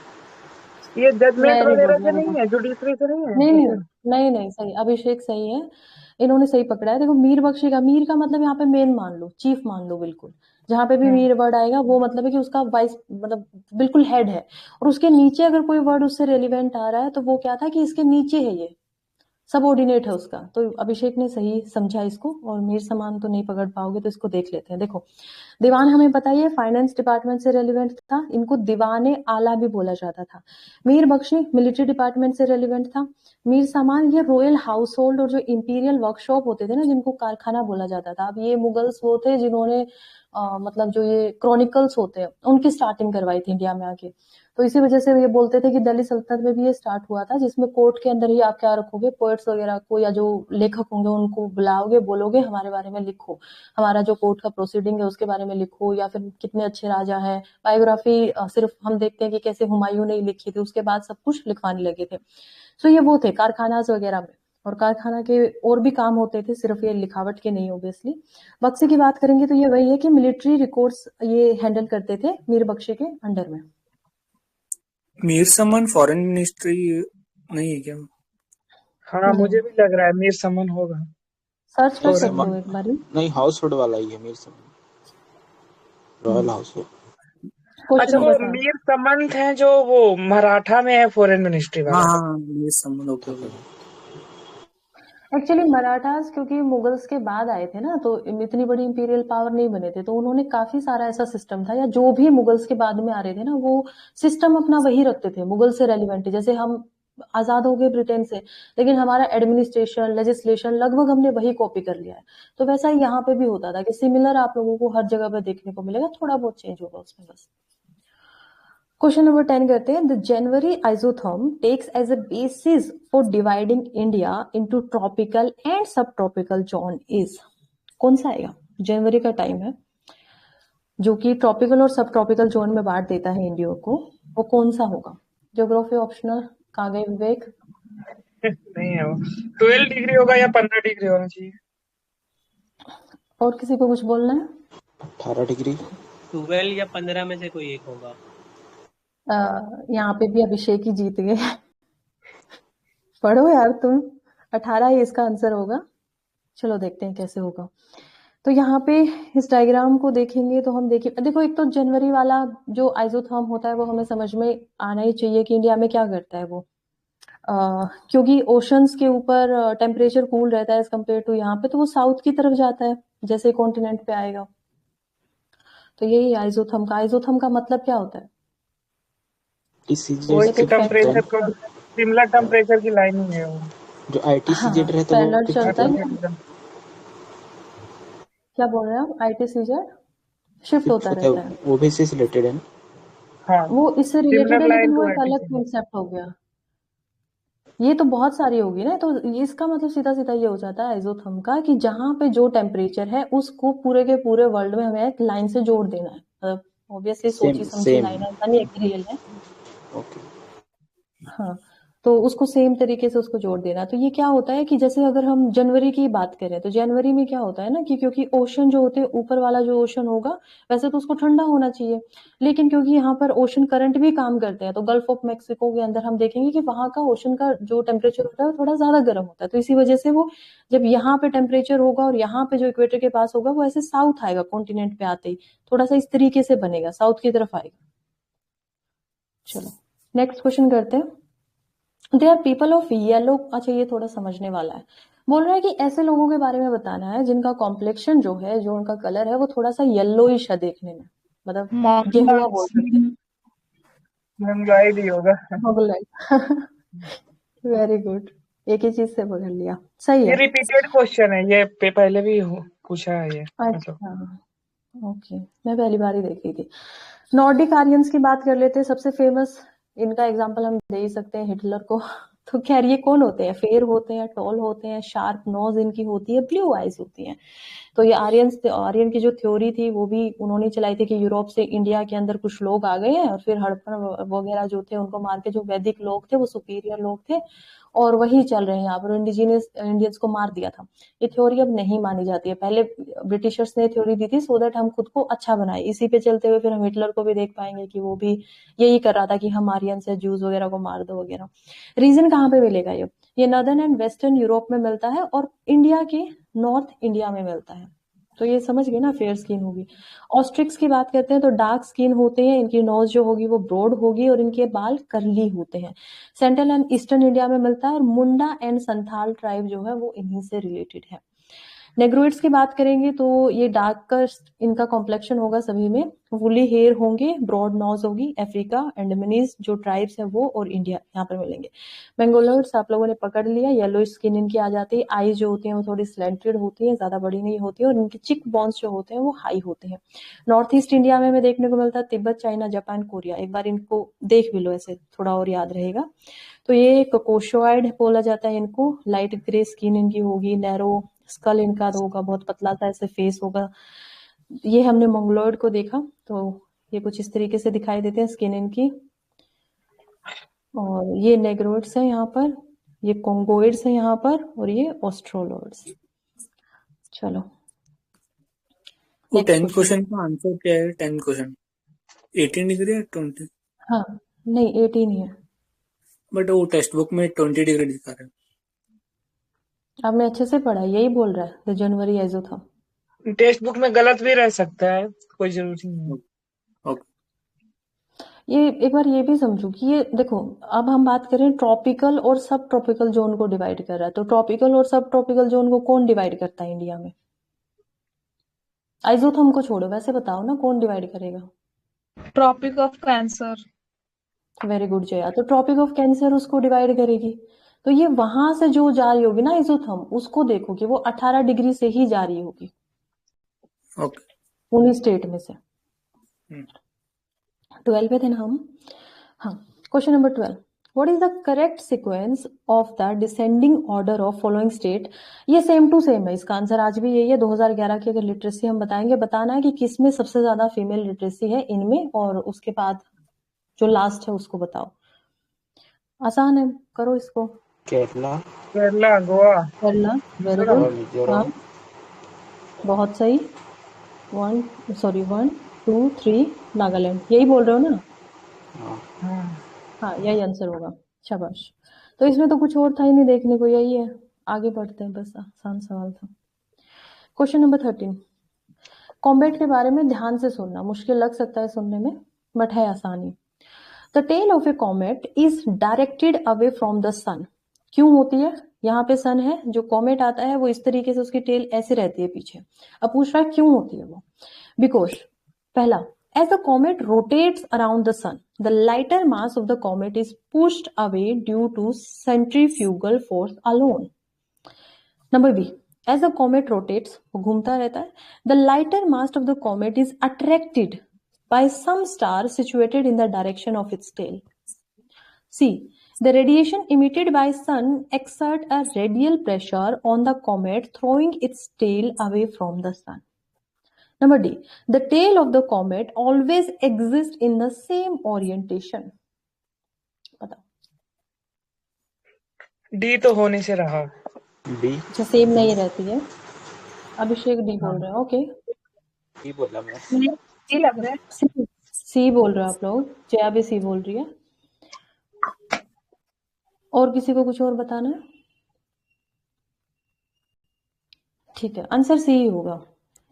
ये जजमेंट वेरी वगैरह गुड से वेरी नहीं गुड। है, जुडिशरी से नहीं है नहीं नहीं ऐसे? नहीं नहीं, सही, अभिषेक सही है, इन्होंने सही पकड़ा है। देखो मीर बख्शी का, मीर का मतलब यहाँ पे मेन मान लो, चीफ मान लो बिल्कुल। जहां पे भी हम्म। मीर वर्ड आएगा वो मतलब है कि उसका वाइस मतलब बिल्कुल हेड है। और उसके नीचे अगर कोई वर्ड उससे रेलिवेंट आ रहा है तो वो क्या था कि इसके नीचे है, ये सबऑर्डिनेट है उसका। तो अभिषेक ने सही समझा इसको, और मीर समान तो नहीं पकड़ पाओगे, तो इसको देख लेते हैं। देखो दीवान हमें पता ही है फाइनेंस डिपार्टमेंट से रेलिवेंट था, इनको दीवाने आला भी बोला जाता था। मीर बख्शी मिलिट्री डिपार्टमेंट से रेलिवेंट था। मीर सामान ये रॉयल हाउस होल्ड और जो इंपीरियल वर्कशॉप होते थे ना, जिनको कारखाना बोला जाता था। अब ये मुगल्स वो थे जिन्होंने मतलब जो ये क्रॉनिकल्स होते हैं उनकी स्टार्टिंग करवाई थी इंडिया में आके। तो इसी वजह से ये बोलते थे कि दिल्ली सल्तनत में भी ये स्टार्ट हुआ था, जिसमें कोर्ट के अंदर ही आप क्या रखोगे, पोएट्स वगैरह को या जो लेखक होंगे उनको बुलाओगे, बोलोगे हमारे बारे में लिखो, हमारा जो कोर्ट का प्रोसीडिंग है उसके बारे में लिखो, या फिर कितने अच्छे राजा हैं। बायोग्राफी सिर्फ हम देखते हैं कि कैसे हुमायूं ने लिखी थी, उसके बाद सब कुछ लिखवाने लगे थे। सो ये वो थे कारखानाज वगैरह में, और कारखाना के और भी काम होते थे, सिर्फ ये लिखावट के नहीं ऑब्वियसली। बख्शी की बात करेंगे तो ये वही है कि मिलिट्री रिकॉर्ड्स ये हैंडल करते थे मीर बख्शी के अंडर में। मीर समन फॉरेन मिनिस्ट्री नहीं है क्या? हाँ, नहीं, मुझे भी लग रहा है मीर समन होगा। सर्च कर मीर सकते हो समन एक बारी। नहीं, हाउस होल्ड वाला ही है मीर समन, रॉयल हाउस होल्ड। अच्छा, क्वेश्चन वो नंबर 7। मीर समंत है जो वो मराठा में है, फॉरेन मिनिस्ट्री हाँ वाला। हाँ, मीर समन ओके ओके। एक्चुअली मराठास क्योंकि मुगल्स के बाद आए थे ना, तो इतनी बड़ी इंपीरियल पावर नहीं बने थे, तो उन्होंने काफी सारा ऐसा सिस्टम था, या जो भी मुगल्स के बाद में आ रहे थे ना वो सिस्टम अपना वही रखते थे मुगल से रेलिवेंट। जैसे हम आजाद हो गए ब्रिटेन से, लेकिन हमारा एडमिनिस्ट्रेशन, लेजिस्लेशन लगभग हमने वही कॉपी कर लिया है। तो वैसा ही यहाँ पे भी होता था कि सिमिलर आप लोगों को हर जगह पे देखने को मिलेगा, थोड़ा बहुत चेंज होगा उसमें बस। क्वेश्चन नंबर 10 करते हैं। The January isotherm takes as a basis for dividing India into tropical and sub tropical zone is, कौन सा आएगा? जनवरी का टाइम है जो कि ट्रॉपिकल और सब ट्रॉपिकल जोन में बांट देता है इंडिया को, वो कौन सा होगा? ज्योग्राफी ऑप्शनल, कहाँ गए विवेक? नहीं है वो, 12 डिग्री होगा या 15 डिग्री होना चाहिए। और किसी को कुछ बोलना है? 18 डिग्री। 12 या 15 में से कोई एक होगा। यहाँ पे भी अभिषेक ही जीत गए। पढ़ो यार तुम, 18 ही इसका आंसर होगा। चलो देखते हैं कैसे होगा। तो यहाँ पे इस डायग्राम को देखेंगे तो हम देखो एक तो जनवरी वाला जो आइसोथर्म होता है वो हमें समझ में आना ही चाहिए कि इंडिया में क्या करता है वो। क्योंकि ओशंस के ऊपर टेम्परेचर कूल रहता है एज कम्पेयर टू यहाँ पे, तो वो साउथ की तरफ जाता है जैसे कॉन्टिनेंट पे आएगा। तो यही आइसोथर्म का मतलब क्या होता है? वही टेम्परेचर को, सिमिलर टेम्परेचर की लाइनिंग है वो। जो ITCZ रहता है वो पैरेलल चलता है। हाँ, क्या बोल रहे हैं आप? ITCZ शिफ्ट होता रहता है, वो भी इससे रिलेटेड है ना? हाँ, वो इससे रिलेटेड सिमिलर है, लाइन लेकिन वो टू एक अलग ITCZ। कॉन्सेप्ट हो गया। ये तो बहुत सारी होगी ना, तो इसका मतलब सीधा सीधा ये हो जाता है आइसोथर्म का कि जहां पे जो टेम्परेचर है उसको पूरे के पूरे वर्ल्ड में हमें एक लाइन से जोड़ देना है। मतलब ऑब्वियसली सोची समझी लाइन है, ऐसा नहीं एक रियल है। ओके। हाँ, तो उसको सेम तरीके से उसको जोड़ देना। तो ये क्या होता है कि जैसे अगर हम जनवरी की बात करें तो जनवरी में क्या होता है ना कि क्योंकि ओशन जो होते हैं, ऊपर वाला जो ओशन होगा वैसे तो उसको ठंडा होना चाहिए, लेकिन क्योंकि यहाँ पर ओशन करंट भी काम करते हैं, तो गल्फ ऑफ मैक्सिको के अंदर हम देखेंगे कि वहां का ओशन का जो टेम्परेचर होता है वो थोड़ा ज्यादा गर्म होता है। तो इसी वजह से वो जब यहाँ पे टेम्परेचर होगा और यहाँ पे जो इक्वेटर के पास होगा वो ऐसे साउथ आएगा, कॉन्टिनेंट पे आते ही थोड़ा सा इस तरीके से बनेगा, साउथ की तरफ आएगा। चलो नेक्स्ट क्वेश्चन करते हैं। They are people of yellow, अच्छा ये थोड़ा समझने वाला है। बोल रहा है कि ऐसे लोगों के बारे में बताना है जिनका कॉम्प्लेक्शन जो है, जो उनका कलर है वो थोड़ा सा येलोइश है देखने में, मतलब गेहुआ बोल सकते हैं। मंगलाइट ही होगा। वेरी गुड, एक ही चीज से पकड़ लिया, सही ये है। रिपीटेड क्वेश्चन है, ये पहले भी पूछा है ये। अच्छा ओके, मैं पहली बार ही देख रही थी। नॉर्डिक आर्यंस की बात कर लेते हैं। सबसे फेमस इनका एग्जांपल हम दे ही सकते हैं हिटलर को। तो खैर ये कौन होते हैं? फेयर होते हैं, टॉल होते हैं, शार्प नोज इनकी होती है, ब्लू आइज होती हैं। तो ये आर्यन की जो थ्योरी थी वो भी उन्होंने चलाई थी कि यूरोप से इंडिया के अंदर कुछ लोग आ गए हैं और फिर हड़प्पन वगैरह जो थे उनको मार के, जो वैदिक लोग थे वो सुपीरियर लोग थे और वही चल रहे हैं यहाँ पर, इंडिजिनियस इंडियंस को मार दिया था। ये थ्योरी अब नहीं मानी जाती है। पहले ब्रिटिशर्स ने थ्योरी दी थी सो दैट हम खुद को अच्छा बनाए। इसी पे चलते हुए फिर हम हिटलर को भी देख पाएंगे कि वो भी यही कर रहा था कि हम आर्यंस या जूस वगैरह को मार दो वगैरह। रीजन कहाँ पे मिलेगा? ये नॉर्दर्न एंड वेस्टर्न यूरोप में मिलता है और इंडिया के नॉर्थ इंडिया में मिलता है। तो ये समझ गए ना, फेयर स्किन होगी। ऑस्ट्रिक्स की बात करते हैं तो डार्क स्किन होते हैं, इनकी नोज जो होगी वो ब्रॉड होगी और इनके बाल कर्ली होते हैं। सेंट्रल एंड ईस्टर्न इंडिया में मिलता है और मुंडा एंड संथाल ट्राइब जो है वो इन्हीं से रिलेटेड है। नेग्रोइड्स की बात करेंगे तो ये डार्कर इनका कॉम्प्लेक्शन होगा सभी में, वुली हेयर होंगे, ब्रॉड नोज होगी। अफ्रीका, अंडमानीज जो ट्राइब्स है वो और इंडिया यहाँ पर मिलेंगे। बेंगोलर्स आप लोगों ने पकड़ लिया, येलो स्किन इनकी आ जाती है। आई जो होती है वो थोड़ी स्लेंटेड होती है, ज्यादा बड़ी नहीं होती है और इनके चिक बोन्स जो होते हैं वो हाई होते हैं। नॉर्थ ईस्ट इंडिया में देखने को मिलता है तिब्बत, चाइना, जापान, कोरिया। एक बार इनको देख भी लो, ऐसे थोड़ा और याद रहेगा। तो ये कोकोशोइड बोला जाता है इनको। लाइट ग्रे स्किन इनकी होगी, नैरो स्कल इनका होगा, बहुत पतला सा ऐसे फेस होगा। ये हमने मंगोलॉइड को देखा तो ये कुछ इस तरीके से दिखाई देते हैं स्किन इनकी। और ये नेग्रोइड्स है यहाँ पर, ये कोंगोइड्स है यहाँ पर और ये ऑस्ट्रोलॉइड्स। चलो वो 10 क्वेश्चन का आंसर क्या है? 10 क्वेश्चन 18 डिग्री या 20? हाँ नहीं 18 ही है, बट वो टेक्स्ट बुक में 20 डिग्री दिखा रहा है। आपने अच्छे से पढ़ा, यही बोल रहा है द जनवरी आइजो था। टेक्स्ट बुक में गलत भी रह सकता है, कोई जरूरी नहीं। ये एक बार ये भी समझो कि ये देखो, अब हम बात करें ट्रॉपिकल और सब ट्रॉपिकल जोन को डिवाइड कर रहा है, तो ट्रॉपिकल और सब ट्रॉपिकल जोन को कौन डिवाइड करता है इंडिया में? आइजोथर्म को छोड़ो, वैसे बताओ ना कौन डिवाइड करेगा? Tropic of cancer. Very good Jaya. तो ट्रॉपिक ऑफ कैंसर उसको डिवाइड करेगी, तो ये वहां से जो जा रही होगी ना इजोथर्म, उसको देखो कि वो 18 डिग्री से ही जा रही होगी ओके। उन्हीं स्टेट में से। हम्म। 12 पे थे ना हम। हाँ, question number 12, what is the correct sequence of the descending order of following state. ये सेम टू सेम है, इसका आंसर आज भी यही है। 2011 की अगर लिटरेसी हम बताएंगे, बताना है कि किसमें सबसे ज्यादा फीमेल लिटरेसी है इनमें, और उसके बाद जो लास्ट है उसको बताओ। आसान है, करो इसको। केरला केरला, गोवा, केरला, वेरी मिजोरम। गुड। और हाँ, मिजोरम। बहुत सही। 1 2 3 नागालैंड, यही बोल रहे हो ना? हाँ, हाँ, यही आंसर होगा। शाबाश। तो इसमें तो कुछ और था ही नहीं देखने को, यही है। आगे बढ़ते हैं, बस आसान सवाल था। क्वेश्चन नंबर 13, कॉम्बैट के बारे में ध्यान से सुनना, मुश्किल लग सकता है सुनने में बट है आसानी। The tail of a comet is directed away from the sun. क्यों होती है? यहाँ पे सन है, जो कॉमेट आता है वो इस तरीके से उसकी टेल ऐसे रहती है पीछे। अब पूछ रहा है क्यों होती है वो। बिकॉज पहला, as the comet rotates around the sun, the lighter mass of the comet is pushed away due to centrifugal force alone. Number B, as the comet rotates, वो घूमता रहता है, the lighter mass of the comet is attracted by some star situated in the direction of its tail. C, the radiation emitted by sun exert a radial pressure on the comet, throwing its tail away from the sun. Number D, the tail of the comet always exists in the same orientation. बताओ। D तो होने से रहा। B. अच्छा, same नहीं रहती है। अभिषेक D बोल रहे हैं, ओके। बी बोला मैं। ये लग रहा है। सी बोल रहे हो आप लोग, जया भी सी बोल रही है। और किसी को कुछ और बताना है? ठीक है, आंसर सी ही होगा।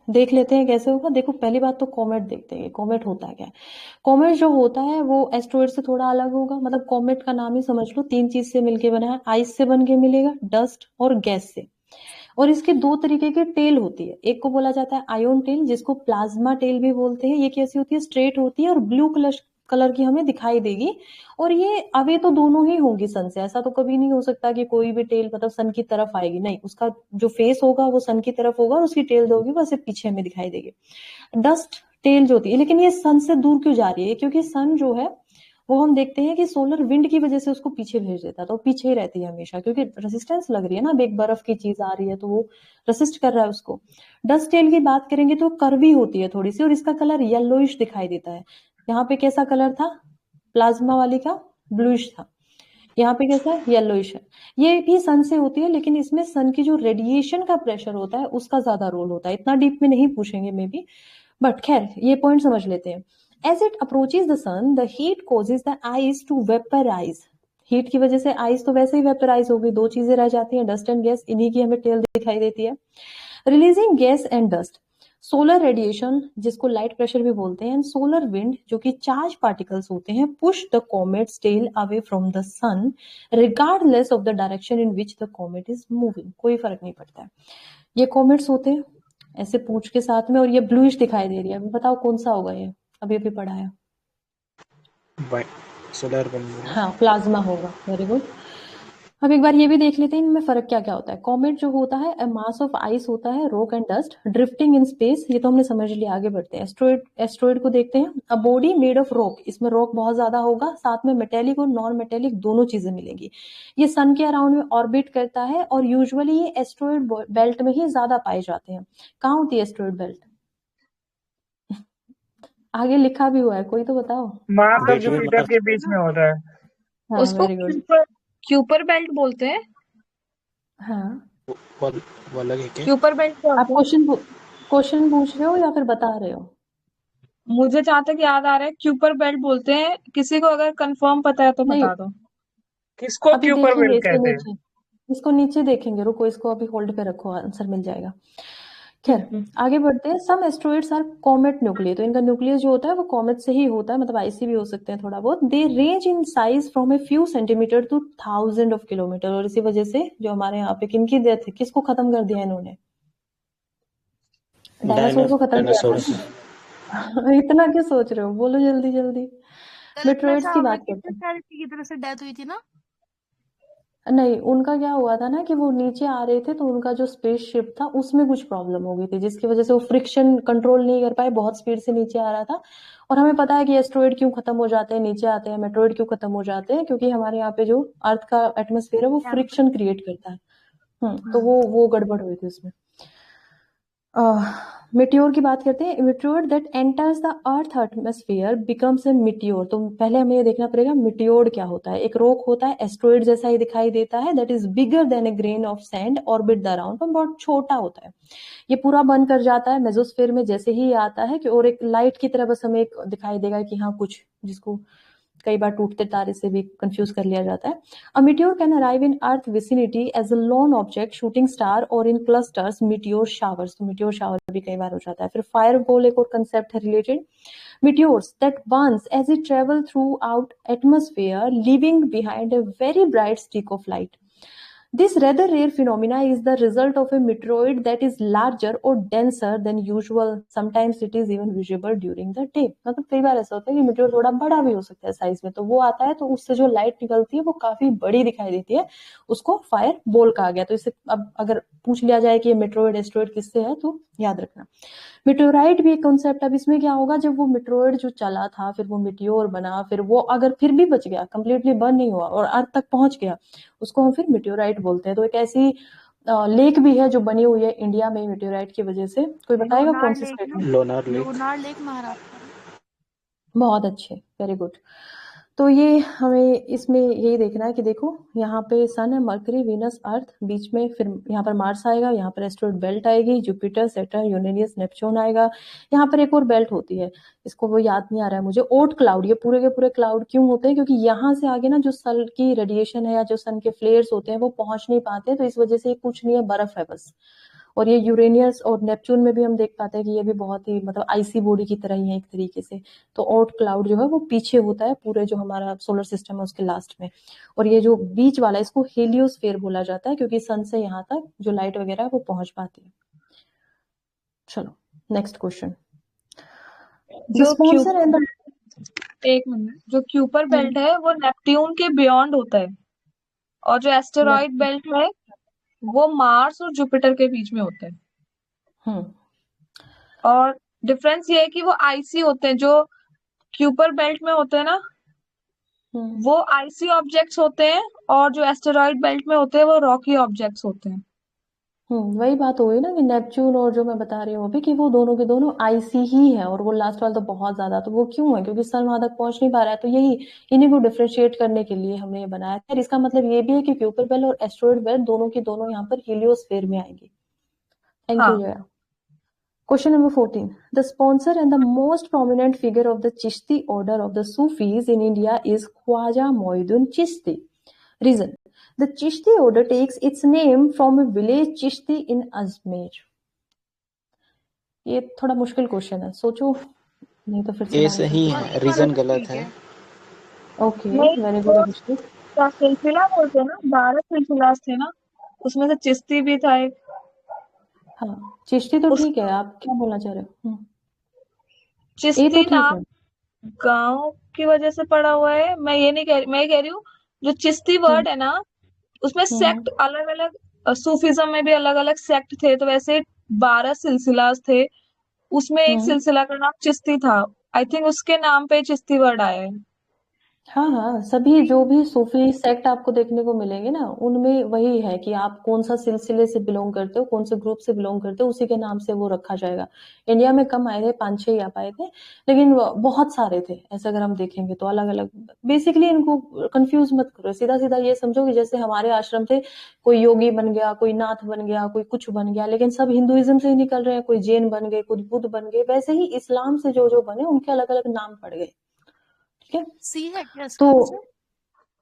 देख लेते हैं कैसे होगा। देखो, पहली बात तो कॉमेट देखते हैं, कॉमेट होता है क्या है। कॉमेट जो होता है वो एस्ट्रॉइड से थोड़ा अलग होगा। मतलब कॉमेट का नाम ही समझ लो, 3 चीज से मिलके बना है। आइस से बन के मिलेगा, डस्ट और गैस से। और इसके 2 तरीके की टेल होती है। एक को बोला जाता है आयोन टेल, जिसको प्लाज्मा टेल भी बोलते हैं। ये कैसी होती है? स्ट्रेट होती है और ब्लू कलर की हमें दिखाई देगी। और ये अवे तो दोनों ही होंगी सन से। ऐसा तो कभी नहीं हो सकता कि कोई भी टेल मतलब सन की तरफ आएगी, नहीं। उसका जो फेस होगा वो सन की तरफ होगा और उसकी टेल जो होगी वो ऐसे पीछे में दिखाई देगी। डस्ट टेल जो होती है, लेकिन ये सन से दूर क्यों जा रही है? क्योंकि सन जो है वो हम देखते हैं कि सोलर विंड की वजह से उसको पीछे भेज देता है, तो पीछे ही रहती है हमेशा, क्योंकि रेसिस्टेंस लग रही है ना। अब एक बर्फ की चीज आ रही है तो वो रेसिस्ट कर रहा है उसको। डस्ट टेल की बात करेंगे तो कर्वी होती है थोड़ी सी, और इसका कलर येलोइश दिखाई देता है। यहाँ पे कैसा कलर था? प्लाज्मा वाली का ब्लूइश था। यहाँ पे कैसा है? येलोइश है। ये भी सन से होती है, लेकिन इसमें सन की जो रेडिएशन का प्रेशर होता है उसका ज्यादा रोल होता है। इतना डीप में नहीं पूछेंगे मे बी, बट खैर ये पॉइंट समझ लेते हैं। As it approaches the sun, the heat causes the ice to vaporize. Heat की वजह से आइस तो वैसे ही वेपराइज हो गई। 2 चीजें रह जाती हैं, डस्ट एंड गैस। इन्हीं की हमें टेल दिखाई देती है। Releasing gas and dust, solar radiation जिसको लाइट प्रेशर भी बोलते हैं, एंड सोलर विंड जो कि चार्ज पार्टिकल्स होते हैं, push the comet's tail away from the sun regardless of the direction in which the comet is moving. कोई फर्क नहीं पड़ता है। ये कॉमेट्स होते हैं ऐसे पूछ के साथ में, और ये ब्लूइश दिखाई दे रही है। अभी बताओ कौन सा होगा ये? अभी अभी पढ़ा है। Solar wind. हाँ, प्लाज्मा होगा। Very good. अब एक बार ये भी देख लेते हैं इनमें फर्क क्या क्या होता है। कॉमेट जो होता है मास ऑफ आइस होता है, rock and dust, drifting in space, ये तो हमने समझ लिया। आगे बढ़ते हैं। एस्ट्रॉइड को देखते हैं। A body made of rock, इसमें रॉक बहुत ज्यादा होगा, साथ में मेटेलिक और नॉन मेटेलिक दोनों चीजें मिलेंगी। ये सन के अराउंड में ऑर्बिट करता है, और यूजुअली ये एस्ट्रॉइड बेल्ट में ही ज्यादा पाए जाते हैं। कहाँ होती है एस्ट्रॉइड बेल्ट? आगे लिखा भी हुआ है, कोई तो बताओ। मार्स और बीच में जुपिटर के बीच में होता है। हाँ, उसको वेरी गुड। क्यूपर बेल्ट बोलते हैं। हाँ, वो अलग है क्या? क्यूपर बेल्ट क्या आप होता है? क्वेश्चन पूछ रहे हो या फिर बता रहे हो? मुझे जहां तक याद आ रहा है क्यूपर बेल्ट बोलते हैं। किसी को अगर कंफर्म पता है तो नहीं, बता दो। किसको अभी क्यूपर देखेंगे बेल्ट इसको कहते हैं? नीचे। इसको नीचे देखेंगे, रुको, इसको अभी होल्ड पे रखो, आंसर मिल जाएगा। खैर आगे बढ़ते हैं। सम एस्ट्रॉइड्स आर कॉमेट न्यूक्लियर, तो इनका न्यूक्लियस जो होता है वो कॉमेट से ही होता है, मतलब आईसी भी हो सकते हैं थोड़ा बहुत। They range in size from a few centimetre to 1000 of kilometre. और इसी वजह से जो हमारे यहाँ पे किनकी डेथ है, किसको खत्म कर दिया इन्होंने? डायनासोर को खत्म किया था। इतना क्यों सोच रहे हो, बोलो जल्दी जल्दी। मेट्रोइड्स की बात की करते हैं। की तरह से डेथ हुई थी ना? नहीं, उनका क्या हुआ था ना कि वो नीचे आ रहे थे तो उनका जो स्पेसशिप था उसमें कुछ प्रॉब्लम हो गई थी जिसकी वजह से वो फ्रिक्शन कंट्रोल नहीं कर पाए, बहुत स्पीड से नीचे आ रहा था। और हमें पता है कि एस्ट्रॉइड क्यों खत्म हो जाते हैं, नीचे आते हैं, मेट्रोइड क्यों खत्म हो जाते हैं, क्योंकि हमारे यहाँ पे जो अर्थ का एटमोस्फेयर है वो फ्रिक्शन क्रिएट करता है। तो वो गड़बड़ हुई थी उसमें। मिट्योर की बात करते हैं। Meteor that enters the earth atmosphere becomes a meteor. तो पहले हमें ये देखना पड़ेगा मिट्योर क्या होता है। एक रॉक होता है, एस्ट्रॉइड जैसा ही दिखाई देता है, that is bigger than A grain of sand orbit the around, तो बहुत छोटा होता है। ये पूरा बंद कर जाता है मेसोस्फेयर में जैसे ही आता है कि, और एक लाइट की तरह बस हमें एक दिखाई देगा कि हाँ कुछ, जिसको कई बार टूटते तारे से भी कंफ्यूज कर लिया जाता है। A meteor can arrive in earth vicinity as a lone object, shooting star और इन क्लस्टर्स मीटियोर शावर्स। तो मीटियोर शावर भी कई बार हो जाता है। फिर फायर बॉल एक और कंसेप्ट है related. Meteors that burns as it travel throughout atmosphere, leaving behind a very bright streak of light. This rather rare phenomena is the result of a meteoroid that is larger or denser than usual. Sometimes it is even visible during the day. मतलब कई बार ऐसा होता है कि meteor थोड़ा बड़ा भी हो सकता है साइज में, तो वो आता है तो उससे जो लाइट निकलती है वो काफी बड़ी दिखाई देती है, उसको फायर बॉल कहा गया। तो इससे अब अगर पूछ लिया जाए कि ये मेट्रोइड एस्ट्रॉइड किससे है तो याद रखना। मेटेओराइट भी एक कॉन्सेप्ट। अब इसमें क्या होगा, जब वो मेटेओराइड जो चला था फिर वो मेटियोर बना, फिर वो अगर फिर भी बच गया, कंप्लीटली बर्न नहीं हुआ और अर्थ तक पहुंच गया, उसको हम फिर मेटेओराइट बोलते हैं। तो एक ऐसी लेक भी है जो बनी हुई है इंडिया में मेटेओराइट की वजह से। कोई बताएगा कौन सी स्टेट में? लोनार लेक। लोनार लेक महाराष्ट्र। बहुत अच्छे, वेरी गुड। तो ये हमें इसमें यही देखना है कि देखो यहाँ पे सन है, मरकरी, वीनस, अर्थ, बीच में फिर यहाँ पर मार्स आएगा, यहाँ पर एस्ट्रॉइड बेल्ट आएगी, जुपिटर, सैटर्न, यूरेनस, नेपच्यून आएगा। यहाँ पर एक और बेल्ट होती है, इसको वो याद नहीं आ रहा है मुझे, ओट क्लाउड। ये पूरे के पूरे क्लाउड क्यों होते हैं, क्योंकि यहाँ से आगे ना जो सन की रेडिएशन है या जो सन के फ्लेयर्स होते हैं वो पहुंच नहीं पाते, तो इस वजह से कुछ नहीं है, बर्फ है बस। और ये यूरेनियस और नेपच्यून में भी हम देख पाते हैं कि ये भी बहुत ही मतलब आइसी बॉडी की तरह ही है एक तरीके से। तो ओट क्लाउड जो है वो पीछे होता है पूरे जो हमारा सोलर सिस्टम है उसके लास्ट में, और ये जो बीच वाला है इसको हेलियोस्फीयर बोला जाता है, क्योंकि सन से यहाँ तक जो लाइट वगैरह है वो पहुंच पाती है। चलो नेक्स्ट क्वेश्चन। जो क्यूपर एक मिनट, जो क्यूपर बेल्ट है वो नेपट्यून के बियॉन्ड होता है, और जो एस्टेरॉइड बेल्ट है वो मार्स और जुपिटर के बीच में होता है। और डिफरेंस ये है कि वो आईसी होते हैं, जो क्यूपर बेल्ट में होते हैं ना वो आईसी ऑब्जेक्ट्स होते हैं, और जो एस्टेरॉइड बेल्ट में होते हैं वो रॉकी ऑब्जेक्ट्स होते हैं। वही बात हो गई ना कि नेपच्यून और जो मैं बता रही हूँ अभी कि वो दोनों के दोनों आईसी ही है, और वो लास्ट वाला तो बहुत ज्यादा। तो वो क्यों है, क्योंकि सन वहां तक पहुंच नहीं पा रहा है, तो यही इन्हीं को डिफरेंशिएट करने के लिए हमने ये बनाया था। इसका मतलब ये भी है कि क्यूपर बेल्ट और एस्ट्रॉइड बेल्ट दोनों की दोनों यहाँ पर हीलियोस्फीयर में आएंगी। Thank you Jaya. Question number 14. The sponsor and the most prominent figure of the Chishti order of the Sufis in India is Khwaja Moinuddin Chishti. Reason: the Chishti order takes its name from a village Chishti in Ajmer. ये थोड़ा मुश्किल question है, सोचो नहीं तो फिर से ये सही है, रीजन गलत है। ओके, वेरी गुड अभिषेक। सिलसिला बोलते हैं ना, 12 सिलसिला थे ना, उसमें से चिश्ती भी था एक। हाँ चिश्ती तो ठीक है, आप क्या बोलना चाह रहे हो? चिश्ती नाम गांव की वजह से पड़ा हुआ है, मैं ये नहीं कह रही, मैं ये कह रही हूँ जो चिश्ती वर्ड है ना उसमें सेक्ट अलग अलग, सूफीज्म में भी अलग अलग सेक्ट थे, तो वैसे 12 सिलसिलास थे, उसमें एक सिलसिला का नाम चिश्ती था। आई थिंक उसके नाम पे चिश्ती वर्ड आया है। हाँ हाँ, सभी जो भी सूफी सेक्ट आपको देखने को मिलेंगे ना उनमें वही है कि आप कौन सा सिलसिले से बिलोंग करते हो, कौन से ग्रुप से बिलोंग करते हो, उसी के नाम से वो रखा जाएगा। इंडिया में कम आए थे, 5-6 ही आ पाए थे, लेकिन बहुत सारे थे ऐसे अगर हम देखेंगे तो अलग अलग। बेसिकली इनको कंफ्यूज मत करो, सीधा सीधा ये समझो कि जैसे हमारे आश्रम थे, कोई योगी बन गया, कोई नाथ बन गया, कोई कुछ बन गया, लेकिन सब हिंदुइज्म से ही निकल रहे हैं, कोई जैन बन गए, कोई बुद्ध बन गए, वैसे ही इस्लाम से जो जो बने उनके अलग अलग नाम पड़ गए। ठीक है, सी है क्या इसका आंसर?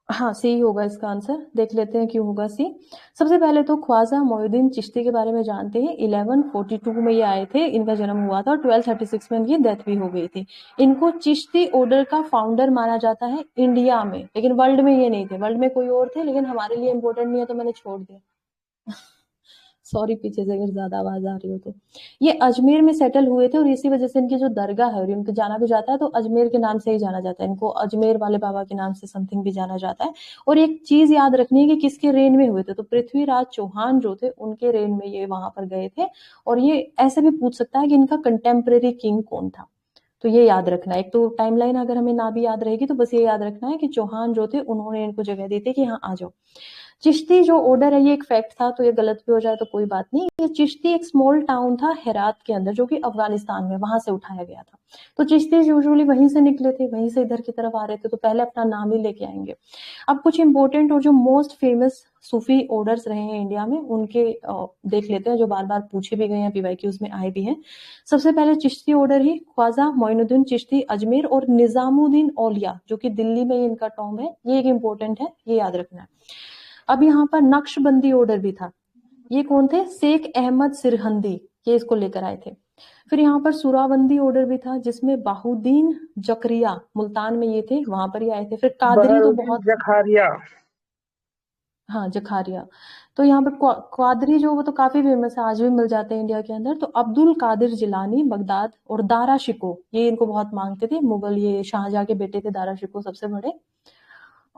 हाँ सी होगा इसका आंसर। देख लेते हैं क्यों होगा सी। सबसे पहले तो ख्वाजा मोइनुद्दीन चिश्ती के बारे में जानते हैं। 1142 में ये आए थे, इनका जन्म हुआ था और 1236 में इनकी डेथ भी हो गई थी। इनको चिश्ती ऑर्डर का फाउंडर माना जाता है इंडिया में, लेकिन वर्ल्ड में ये नहीं थे। वर्ल्ड में कोई और थे, लेकिन हमारे लिए इंपॉर्टेंट नहीं है तो मैंने छोड़ दिया। सॉरी पीछे से अगर ज्यादा आवाज आ रही हो तो। ये अजमेर में सेटल हुए थे और इसी वजह से इनकी जो दरगाह है और इनको जाना भी जाता है तो अजमेर के नाम से ही जाना जाता है, इनको अजमेर वाले बाबा के नाम से समथिंग भी जाना जाता है। और एक चीज याद रखनी है कि किसके रेन में हुए थे, तो पृथ्वीराज चौहान जो थे उनके रेन में ये वहां पर गए थे। और ये ऐसे भी पूछ सकता है कि इनका कंटेम्परेरी किंग कौन था, तो ये याद रखना है। एक तो टाइमलाइन अगर हमें ना भी याद रहेगी तो बस ये याद रखना है कि चौहान जो थे उन्होंने इनको जगह दी थी कि हाँ आ जाओ। चिश्ती जो ऑर्डर है ये एक फैक्ट था, तो ये गलत भी हो जाए तो कोई बात नहीं। ये चिश्ती एक स्मॉल टाउन था हेरात के अंदर जो कि अफगानिस्तान में, वहां से उठाया गया था। तो चिश्ती यूजुअली वहीं से निकले थे, वहीं से इधर की तरफ आ रहे थे, तो पहले अपना नाम ही लेके आएंगे। अब कुछ इंपॉर्टेंट और जो मोस्ट फेमस सूफी ऑर्डर्स रहे हैं इंडिया में उनके देख लेते हैं, जो बार बार पूछे भी गए हैं, पीवाईक्यूज में आए भी हैं। सबसे पहले चिश्ती ऑर्डर ही ख्वाजा मोइनुद्दीन चिश्ती अजमेर और निजामुद्दीन औलिया जो कि दिल्ली में इनका टॉम है, ये एक इंपॉर्टेंट है, ये याद रखना है। अब यहाँ पर नक्शबंदी ऑर्डर भी था, ये कौन थे? शेख अहमद सिरहंदी, ये इसको लेकर आए थे। फिर यहाँ पर सुराबंदी ऑर्डर भी था जिसमें बाहुद्दीन जकरिया मुल्तान में ये थे, वहां पर ही आए थे। फिर कादरी तो बहुत, जखारिया, हाँ जखारिया। तो यहाँ पर क्वादरी जो वो तो काफी फेमस है, आज भी मिल जाते हैं इंडिया के अंदर। तो अब्दुल कादिर जिलानी बगदाद और दारा शिको, ये इनको बहुत मांगते थे मुगल, ये शाहजहां के बेटे थे दारा शिको सबसे बड़े।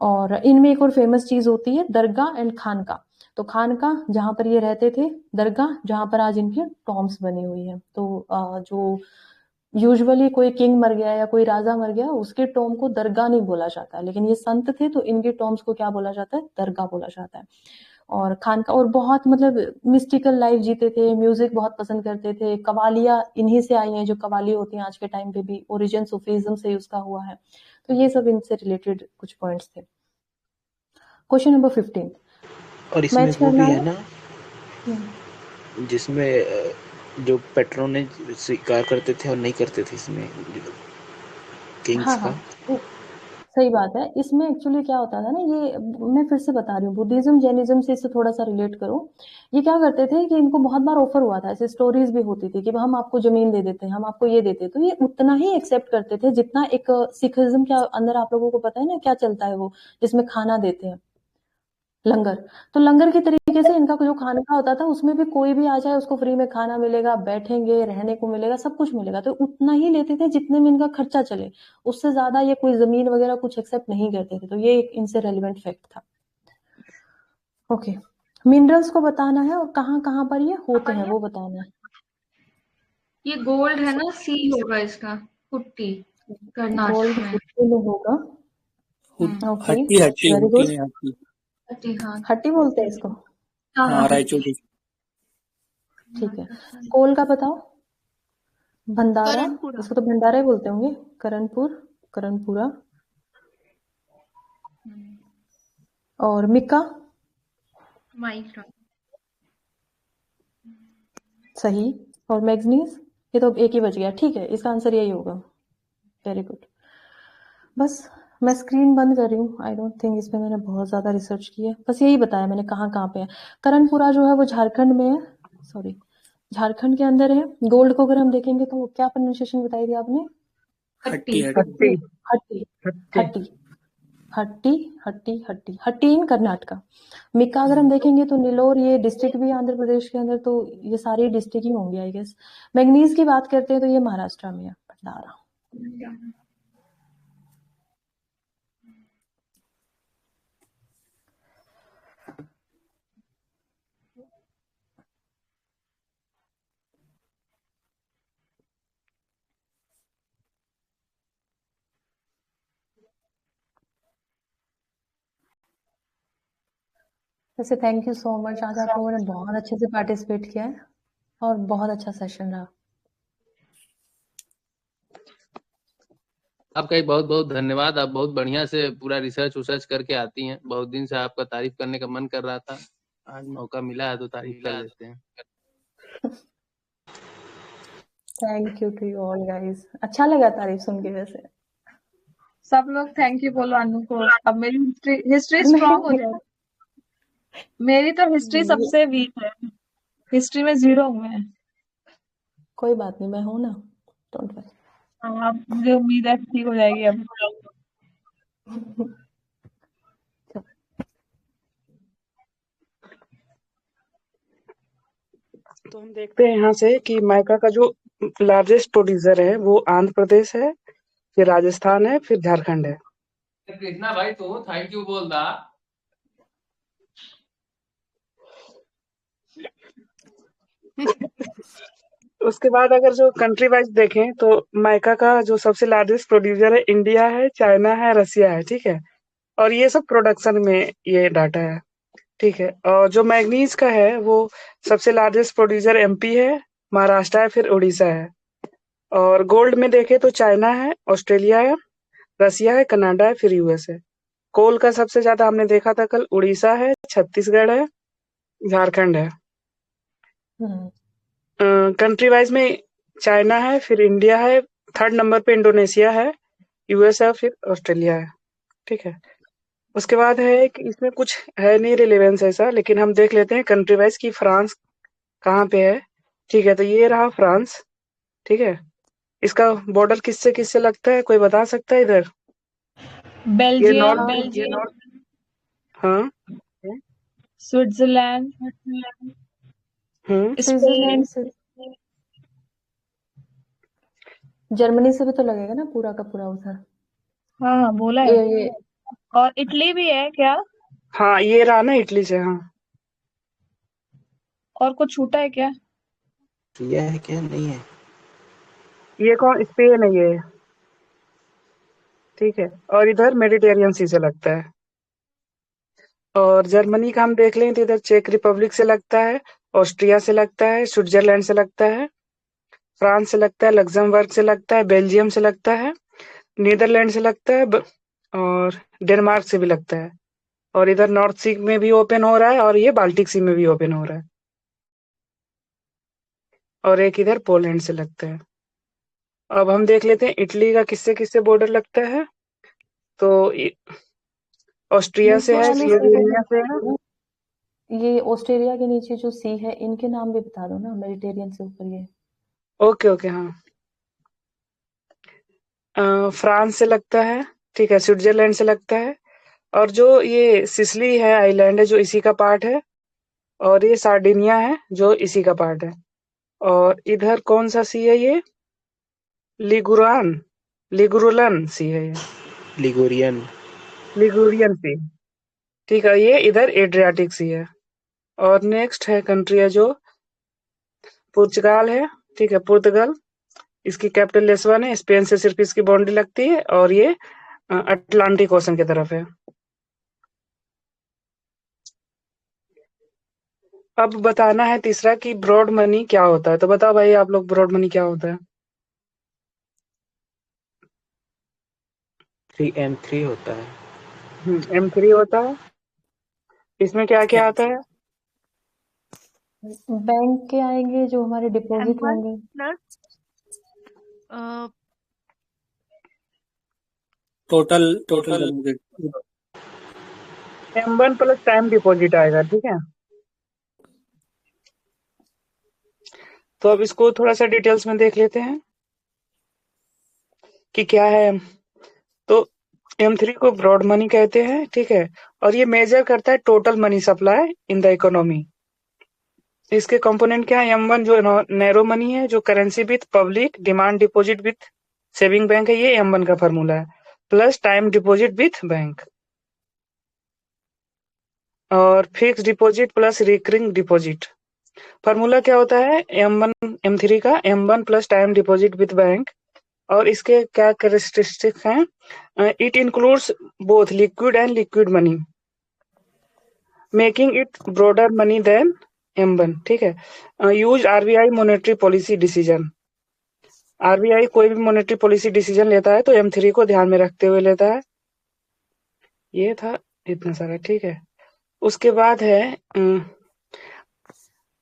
और इनमें एक और फेमस चीज होती है दरगाह एंड खानका। तो खानका जहां पर ये रहते थे, दरगाह जहां पर आज इनकी टॉम्स बनी हुई है। तो जो यूजुअली कोई किंग मर गया या कोई राजा मर गया उसके टॉम को दरगाह नहीं बोला जाता है, लेकिन ये संत थे तो इनके टॉम्स को क्या बोला जाता है? दरगाह बोला जाता है। और खानका, और बहुत मतलब मिस्टिकल लाइफ जीते थे, म्यूजिक बहुत पसंद करते थे। कवालियां इन्हीं से आई हैं, जो कवाली होती हैं आज के टाइम पे भी ओरिजिन सूफीज्म से उसका हुआ है। तो ये सब इनसे रिलेटेड कुछ पॉइंट्स थे। क्वेश्चन नंबर 15 और इसमें मैच वो करना भी है। है ना जिसमें जो पेट्रोनेज स्वीकार करते थे और नहीं करते थे इसमें किंग्स हाँ का। हाँ सही बात है। इसमें एक्चुअली क्या होता था ना, ये मैं फिर से बता रही हूँ, बुद्धिज्म जैनिज्म से इससे थोड़ा सा रिलेट करो। ये क्या करते थे कि इनको बहुत बार ऑफर हुआ था, ऐसे स्टोरीज भी होती थी कि हम आपको जमीन दे देते हैं, हम आपको ये देते हैं, तो ये उतना ही एक्सेप्ट करते थे जितना एक सिखिज्म के अंदर आप लोगों को पता है ना क्या चलता है, वो जिसमें खाना देते हैं, लंगर। तो लंगर के तरीके से इनका जो खाने का होता था उसमें भी कोई भी आ जाए उसको फ्री में खाना मिलेगा, बैठेंगे, रहने को मिलेगा, सब कुछ मिलेगा। तो उतना ही लेते थे जितने में इनका खर्चा चले, उससे ज्यादा ये कोई जमीन वगैरह कुछ एक्सेप्ट नहीं करते थे। तो ये एक इनसे रेलिवेंट फैक्ट था। ओके, मिनरल्स को बताना है और कहाँ कहाँ पर ये होते हैं वो बताना है। ये गोल्ड है ना, सी होगा इसका, हुट्टी कर्नाटक गोल्ड में। हुट्टी में होगा। ओके हट्टी हट्टी वेरी हुट्टी गुड। नहीं हट्टी। हुट्टी, हाँ हट्टी बोलते हैं इसको, हाँ हाँ हाँ। रायचूर डिस्ट्रिक्ट। ठीक है। कोल का बताओ। भंडारा, करणपुरा। इसको तो भंडारा ही बोलते होंगे। करणपुर, करणपुरा। और मिक्का, माइक्रा। सही। और मैग्नीज, ये तो एक ही बच गया। ठीक है, इसका आंसर यही होगा। Very good. बस मैं स्क्रीन बंद कर रही हूँ। आई डोंट थिंक इसमें मैंने बहुत ज्यादा रिसर्च की है, बस यही बताया मैंने कहाँ कहाँ पे है। करणपुरा जो है वो झारखंड में है, सॉरी झारखंड के अंदर है। गोल्ड को अगर हम देखेंगे तो क्या प्रोनाउंसिएशन बताई थी आपने? हट्टी हट्टी हट्टी हट्टी, हट्टी हट्टी, हट्टी, हट्टी, हट्टी, हट्टी इन कर्नाटका। मिक्का अगर हम देखेंगे तो नीलोर, ये डिस्ट्रिक्ट भी है आंध्र प्रदेश के अंदर, तो ये सारी डिस्ट्रिक्ट ही होंगी आई गेस। मैग्नीज की बात करते हैं तो ये महाराष्ट्र में है, भंडारा। वैसे थैंक यू सो मच, आज आप लोगों ने बहुत अच्छे से पार्टिसिपेट किया है और बहुत अच्छा सेशन रहा। आपका एक बहुत बहुत धन्यवाद। आप बहुत बढ़िया से पूरा रिसर्च उसर्च करके आती हैं। बहुत दिन से आपका तारीफ करने का मन कर रहा था, आज मौका मिला है तो तारीफ कर लेते हैं। Thank you to you all guys, अच्छा लगा तारीफ सुन के। वैसे सब लोग थैंक यू बोलो अनु को, अब मेरी हिस्ट्री स्ट्रांग हो जाएगी। मेरी तो हिस्ट्री सबसे वीक है, हिस्ट्री में 0 हुए हैं। कोई बात नहीं, मैं हूं ना, डोंट वरी। हाँ, मुझे उम्मीद है ठीक हो जाएगी अब। तो हम देखते हैं यहाँ से कि माइका का जो लार्जेस्ट प्रोड्यूसर है वो आंध्र प्रदेश है, फिर राजस्थान है, फिर झारखंड है। कृष्णा भाई तो थैंक यू बोल दा। उसके बाद अगर जो कंट्री वाइज देखें तो माइका का जो सबसे लार्जेस्ट प्रोड्यूसर है इंडिया है, चाइना है, रसिया है, ठीक है। और ये सब प्रोडक्शन में ये डाटा है, ठीक है। और जो मैग्नीज का है वो सबसे लार्जेस्ट प्रोड्यूसर एमपी है, महाराष्ट्र है, फिर उड़ीसा है। और गोल्ड में देखें तो चाइना है, ऑस्ट्रेलिया है, रसिया है, कनाडा है, फिर यूएस है। कोल का सबसे ज्यादा हमने देखा था कल, उड़ीसा है, छत्तीसगढ़ है, झारखंड है। कंट्री वाइज में चाइना है, फिर इंडिया है, थर्ड नंबर पे इंडोनेशिया है, यूएस है, फिर ऑस्ट्रेलिया है, ठीक है। उसके बाद है कि इसमें कुछ है नहीं रिलेवेंस ऐसा, लेकिन हम देख लेते हैं कंट्री वाइज की फ्रांस कहाँ पे है, ठीक है। तो ये रहा फ्रांस, ठीक है। इसका बॉर्डर किससे किससे लगता है, कोई बता सकता है इधर? ये बेल्जियम, नॉर्थ, हाँ, स्विट्जरलैंड, स्पेन, स्विट्जरलैंड से, जर्मनी से भी तो लगेगा ना पूरा का पूरा उधर। हाँ बोला है। ये और इटली भी है क्या? हाँ, ये रहा ना इटली से, हाँ। और कुछ छूटा है क्या? किया है क्या? नहीं है। ये कौन, स्पेन है ये, ठीक है। और इधर मेडिटेरियन सी से लगता है। और जर्मनी का हम देख लें तो इधर चेक रिपब्लिक से लगता है, ऑस्ट्रिया से लगता है, स्विट्जरलैंड से लगता है, फ्रांस से लगता है, लग्जमबर्ग से लगता है, बेल्जियम से लगता है, नीदरलैंड से लगता है, और डेनमार्क से भी लगता है। और इधर नॉर्थ सी में भी ओपन हो रहा है, और ये बाल्टिक सी में भी ओपन हो रहा है। और एक इधर पोलैंड से लगता है। अब हम देख लेते हैं इटली का किससे किससे बॉर्डर लगता है। तो ऑस्ट्रिया से है, स्लोवेनिया से है। ये ऑस्ट्रेलिया के नीचे जो सी है इनके नाम भी बता दो ना, मेडिटेरियन से ऊपर ये। ओके ओके, हाँ। फ्रांस से लगता है, ठीक है, स्विट्जरलैंड से लगता है। और जो ये सिसिली है आइलैंड है जो इसी का पार्ट है, और ये सार्डिनिया है जो इसी का पार्ट है। और इधर कौन सा सी है ये, लिगुरुलन सी है ये, लिगुरियन सी, ठीक है। ये इधर एड्रियाटिक सी है। और नेक्स्ट है कंट्री है जो पुर्तगाल है, ठीक है, पुर्तगाल। इसकी कैपिटल लिस्बन है, स्पेन से सिर्फ इसकी बाउंड्री लगती है, और ये अटलांटिक ओशन की तरफ है। अब बताना है तीसरा कि ब्रॉड मनी क्या होता है। तो बताओ भाई आप लोग, ब्रॉड मनी क्या होता है? M3 होता है। M3 होता है। इसमें क्या क्या आता है? बैंक के आएंगे जो हमारे डिपॉजिट M1 होंगे, plus total M1 plus time deposit आएगा, ठीक है। तो अब इसको थोड़ा सा डिटेल्स में देख लेते हैं कि क्या है। तो M3 को ब्रॉड मनी कहते हैं, ठीक है। और ये मेजर करता है total money supply in the economy. इसके कंपोनेंट क्या है? M1 जो नैरो मनी है, जो currency with public demand deposit with saving bank है, ये M1 का फॉर्मूला है, plus time deposit with bank. और fix deposit plus recurring deposit. Formula क्या होता है M3 का? M1 plus time deposit with bank. और इसके क्या कैरेक्टरिस्टिक्स हैं? It includes both liquid and liquid money, making it broader money than M1, ठीक है। Use RBI monetary policy decision. RBI कोई भी मॉनेटरी पॉलिसी डिसीजन लेता है तो M3 को ध्यान में रखते हुए लेता है। ये था इतना सारा, ठीक है। उसके बाद है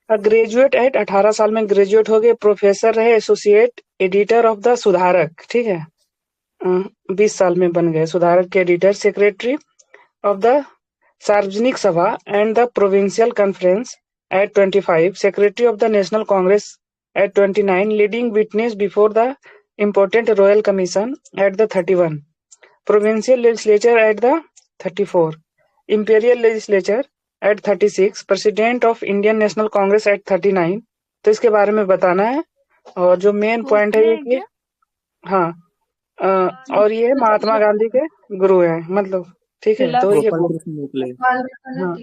ग्रेजुएट एट 18 साल में ग्रेजुएट हो गए, प्रोफेसर रहे, एसोसिएट एडिटर ऑफ द सुधारक, ठीक है, 20 साल में बन गए सुधारक के editor, secretary of the Sarvajanik Sabha and the provincial conference at 25, secretary of the national congress at 29, leading witness before the important royal commission at the 31, provincial legislature at the 34, imperial legislature at 36, president of Indian National Congress at 39, तो इसके बारे में बताना है। और जो main point है गोखले ये है कि क्या? हाँ और ये महात्मा गांधी के गुरु हैं, मतलब ठीक है। तो ये गोपाल कृष्ण गोखले। हाँ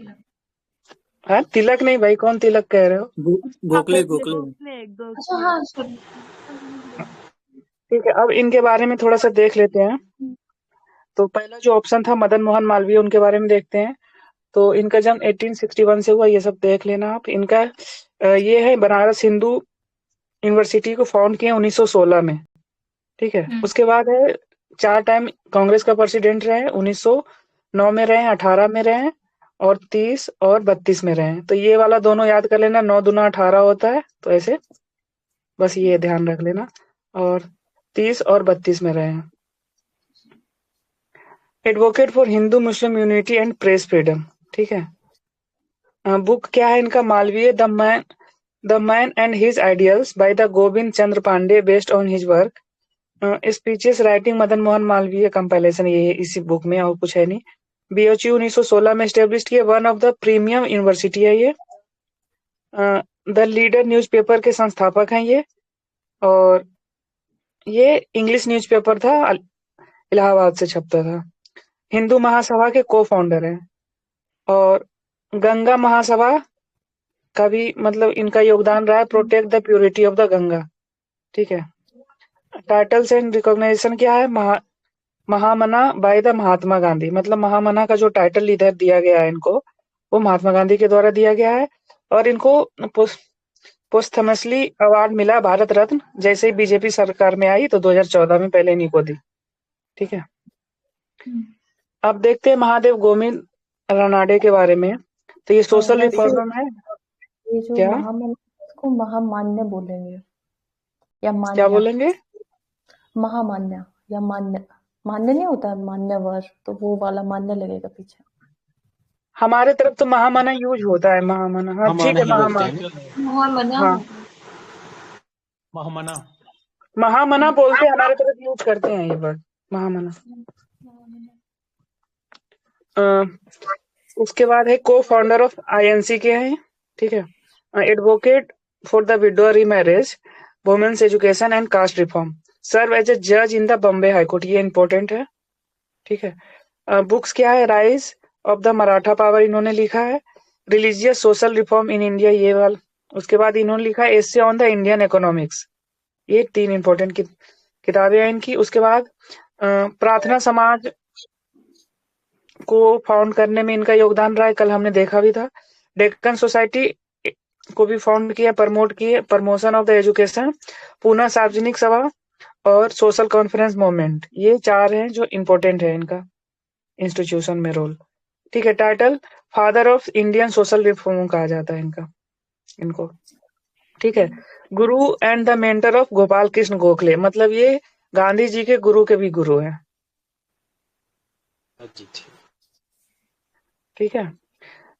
हाँ, तिलक नहीं भाई, कौन तिलक कह रहे हो? गोखले गोखले। गोखले। ठीक है, अब इनके बारे में थोड़ा सा देख लेते हैं। तो पहला जो ऑप्शन था मदन मोहन मालवीय, उनके बारे में देखते हैं। तो इनका जन्म 1861 से हुआ, ये सब देख लेना आप। इनका ये है बनारस हिंदू यूनिवर्सिटी को फाउंड किया 1916 में, ठीक है। उसके बाद है 4 टाइम कांग्रेस का प्रेसिडेंट रहे, 1909 में रहे, 18 में रहे और 30 और 32 में रहे। तो ये वाला दोनों याद कर लेना, 9 दूना 18 होता है, तो ऐसे बस ये ध्यान रख लेना। और 30 और 32 में रहे हैं। Advocate for Hindu Muslim unity and press freedom, ठीक है। बुक क्या है इनका? Malviya the man and his ideals by the Govind Chandra Pande, based on his work speeches writing Madan Mohan Malviya compilation, ये है इसी बुक में, और कुछ है नहीं। बीओची 1916 में स्टेब्लिश किया, one of the premium university है ये। द लीडर न्यूज़पेपर के संस्थापक हैं ये। और ये इंग्लिश न्यूज़पेपर था, इलाहाबाद से छपता था। हिंदू महासभा के को फाउंडर हैं। और गंगा महासभा का भी मतलब इनका योगदान रहा है, protect the purity of the Ganga, ठीक है। टाइटल्स एंड रिकॉग्नाइजेशन क्या है? महामना बाय द महात्मा गांधी, मतलब महामना का जो टाइटल इधर दिया गया है इनको, वो महात्मा गांधी के द्वारा दिया गया है। और इनको पोस्थमसली अवार्ड मिला भारत रत्न, जैसे ही बीजेपी सरकार में आई तो 2014 में, पहले इन्हीं को दी, ठीक है। अब देखते हैं महादेव गोविंद रानाडे के बारे में। तो ये सोशल रिफॉर्मर है। ये जो क्या इसको महामान्य बोलेंगे या क्या मान्य? बोलेंगे? महामान्य या मान्य। मान्य नहीं होता है मान्यवर, तो वो वाला मान्य लगेगा पीछे। हमारे तरफ तो महामना यूज होता है, महामना। हाँ ठीक है, महामना। हाँ महामना बोलते हैं, हमारे तरफ यूज करते हैं ये वर्ड, महामना। उसके बाद है को फाउंडर ऑफ आईएनसी के हैं, ठीक है। Advocate for the widow remarriage, women's education and caste reform, serve as a जज इन द बॉम्बे हाईकोर्ट, ये इंपॉर्टेंट है, ठीक है। बुक्स क्या है? Rise of the Maratha power इन्होंने लिखा है। Religious social reform in India, ये वाला। उसके बाद इन्होंने लिखा है essay on the Indian economics, ये 3 इंपॉर्टेंट किताबें हैं इनकी। उसके बाद प्रार्थना समाज को फाउंड करने में इनका योगदान रहा है, कल हमने देखा भी था। डेक्कन सोसाइटी को भी फाउंड किया, प्रमोट किए, promotion of the education, Poona सार्वजनिक सभा और सोशल कॉन्फ्रेंस मूवमेंट, ये 4 हैं जो इम्पोर्टेंट है इनका इंस्टीट्यूशन में रोल, ठीक है। Title father of Indian social reform कहा जाता है इनको, ठीक है। गुरु and the mentor of Gopal Krishna Gokhale, मतलब ये गांधी जी के गुरु के भी गुरु हैं, ठीक है।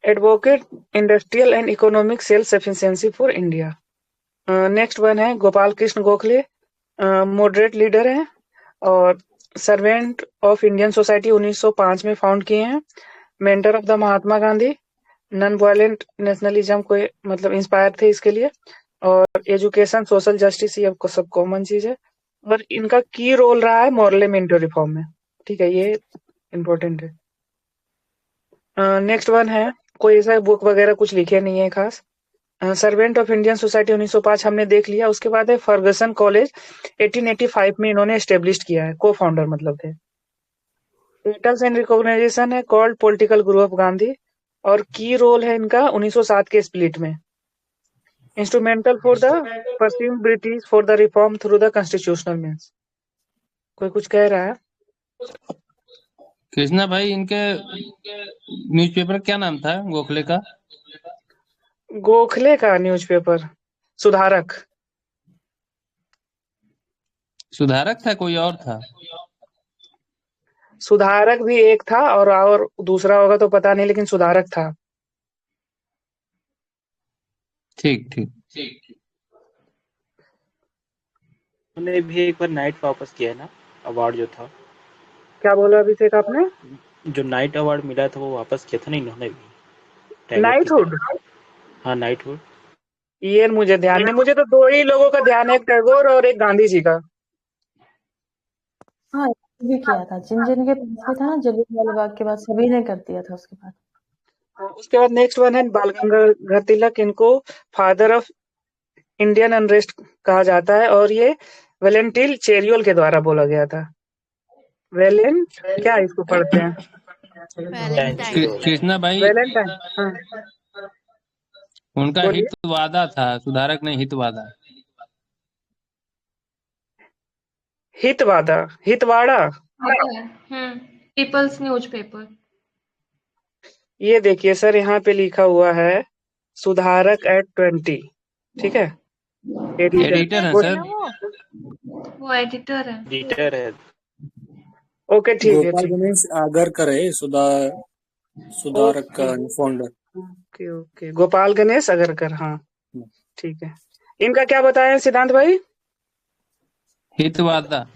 Advocate industrial and economic self sufficiency for India. Next one है गोपाल कृष्ण गोखले, मॉडरेट लीडर हैं और सर्वेंट ऑफ इंडियन सोसाइटी 1905 में फाउंड किए हैं। Mentor of the Mahatma Gandhi, non violent nationalism को मतलब इंस्पायर थे इसके लिए। और एजुकेशन सोशल जस्टिस, ये सब कॉमन चीज है। और इनका की रोल रहा है मॉरले मिंटो रिफॉर्म में, ठीक है, ये इम्पोर्टेंट है। नेक्स्ट वन है, कोई ऐसा बुक वगैरह कुछ लिखे नहीं है खास। सर्वेंट ऑफ इंडियन सोसाइटी 1905 हमने देख लिया। उसके बाद है फर्गसन कॉलेज, 1885 में इन्होंने एस्टेब्लिश किया है, को फाउंडर मतलब थे। टाइटल्स एंड रिकॉग्नाइजेशन है called political Guru of Gandhi, और की रोल है इनका 1907 के स्प्लिट में। Instrumental for the pursuing British for the reform through the constitutional means. कोई कुछ कह रहा है? कृष्णा भाई, इनके न्यूज़पेपर क्या नाम था गोखले का? गोखले का न्यूज़पेपर सुधारक। सुधारक था, कोई और था? सुधारक भी एक था और दूसरा होगा तो पता नहीं, लेकिन सुधारक था। ठीक। उन्होंने भी एक बार नाइट वापस किया है ना, अवार्ड जो था। क्या बोला अभिषेक आपने? जो नाइट अवार्ड मिला था वो वापस किया था ना इन्होंने भी। नाइटहुड? हाँ नाइटहुड। ये मुझे ध्यान नहीं, मुझे तो दो ही लोगों का ध्यान है, एक टैगोर और एक गांधी जी का। हाँ, ये भी किया था, जिन जिन के पास में था ना जलियांवाला बाग के बाद सभी ने कर दिया था उसके बाद। उसके बाद नेक्स्ट वन है बाल गंगाधर तिलक। इनको फादर ऑफ इंडियन अनरेस्ट कहा जाता है और ये वेलेंटिन चेरियल के द्वारा बोला गया था। वेलेन क्या इसको पढ़ते हैं? वैलेंटाइन। कृष्णा भाई, वेलेंटाइन। हाँ उनका बोलिए। हितवादा था, सुधारक नहीं हितवादा। हितवादा, हितवाड़ा। Peoples newspaper. ये देखिए सर, यहाँ पे लिखा हुआ है सुधारक एट 20। ठीक है, एडिटर। एडिटर है है सर। ना वो एडिटर है। एडिटर है। ओके ठीक है, गोपाल ठीक गणेश आगरकर है सुधारक का okay founder. Okay okay, Gopal Ganesh Agarkar. हाँ ठीक है। इनका क्या बताया सिद्धांत भाई? हितवादा।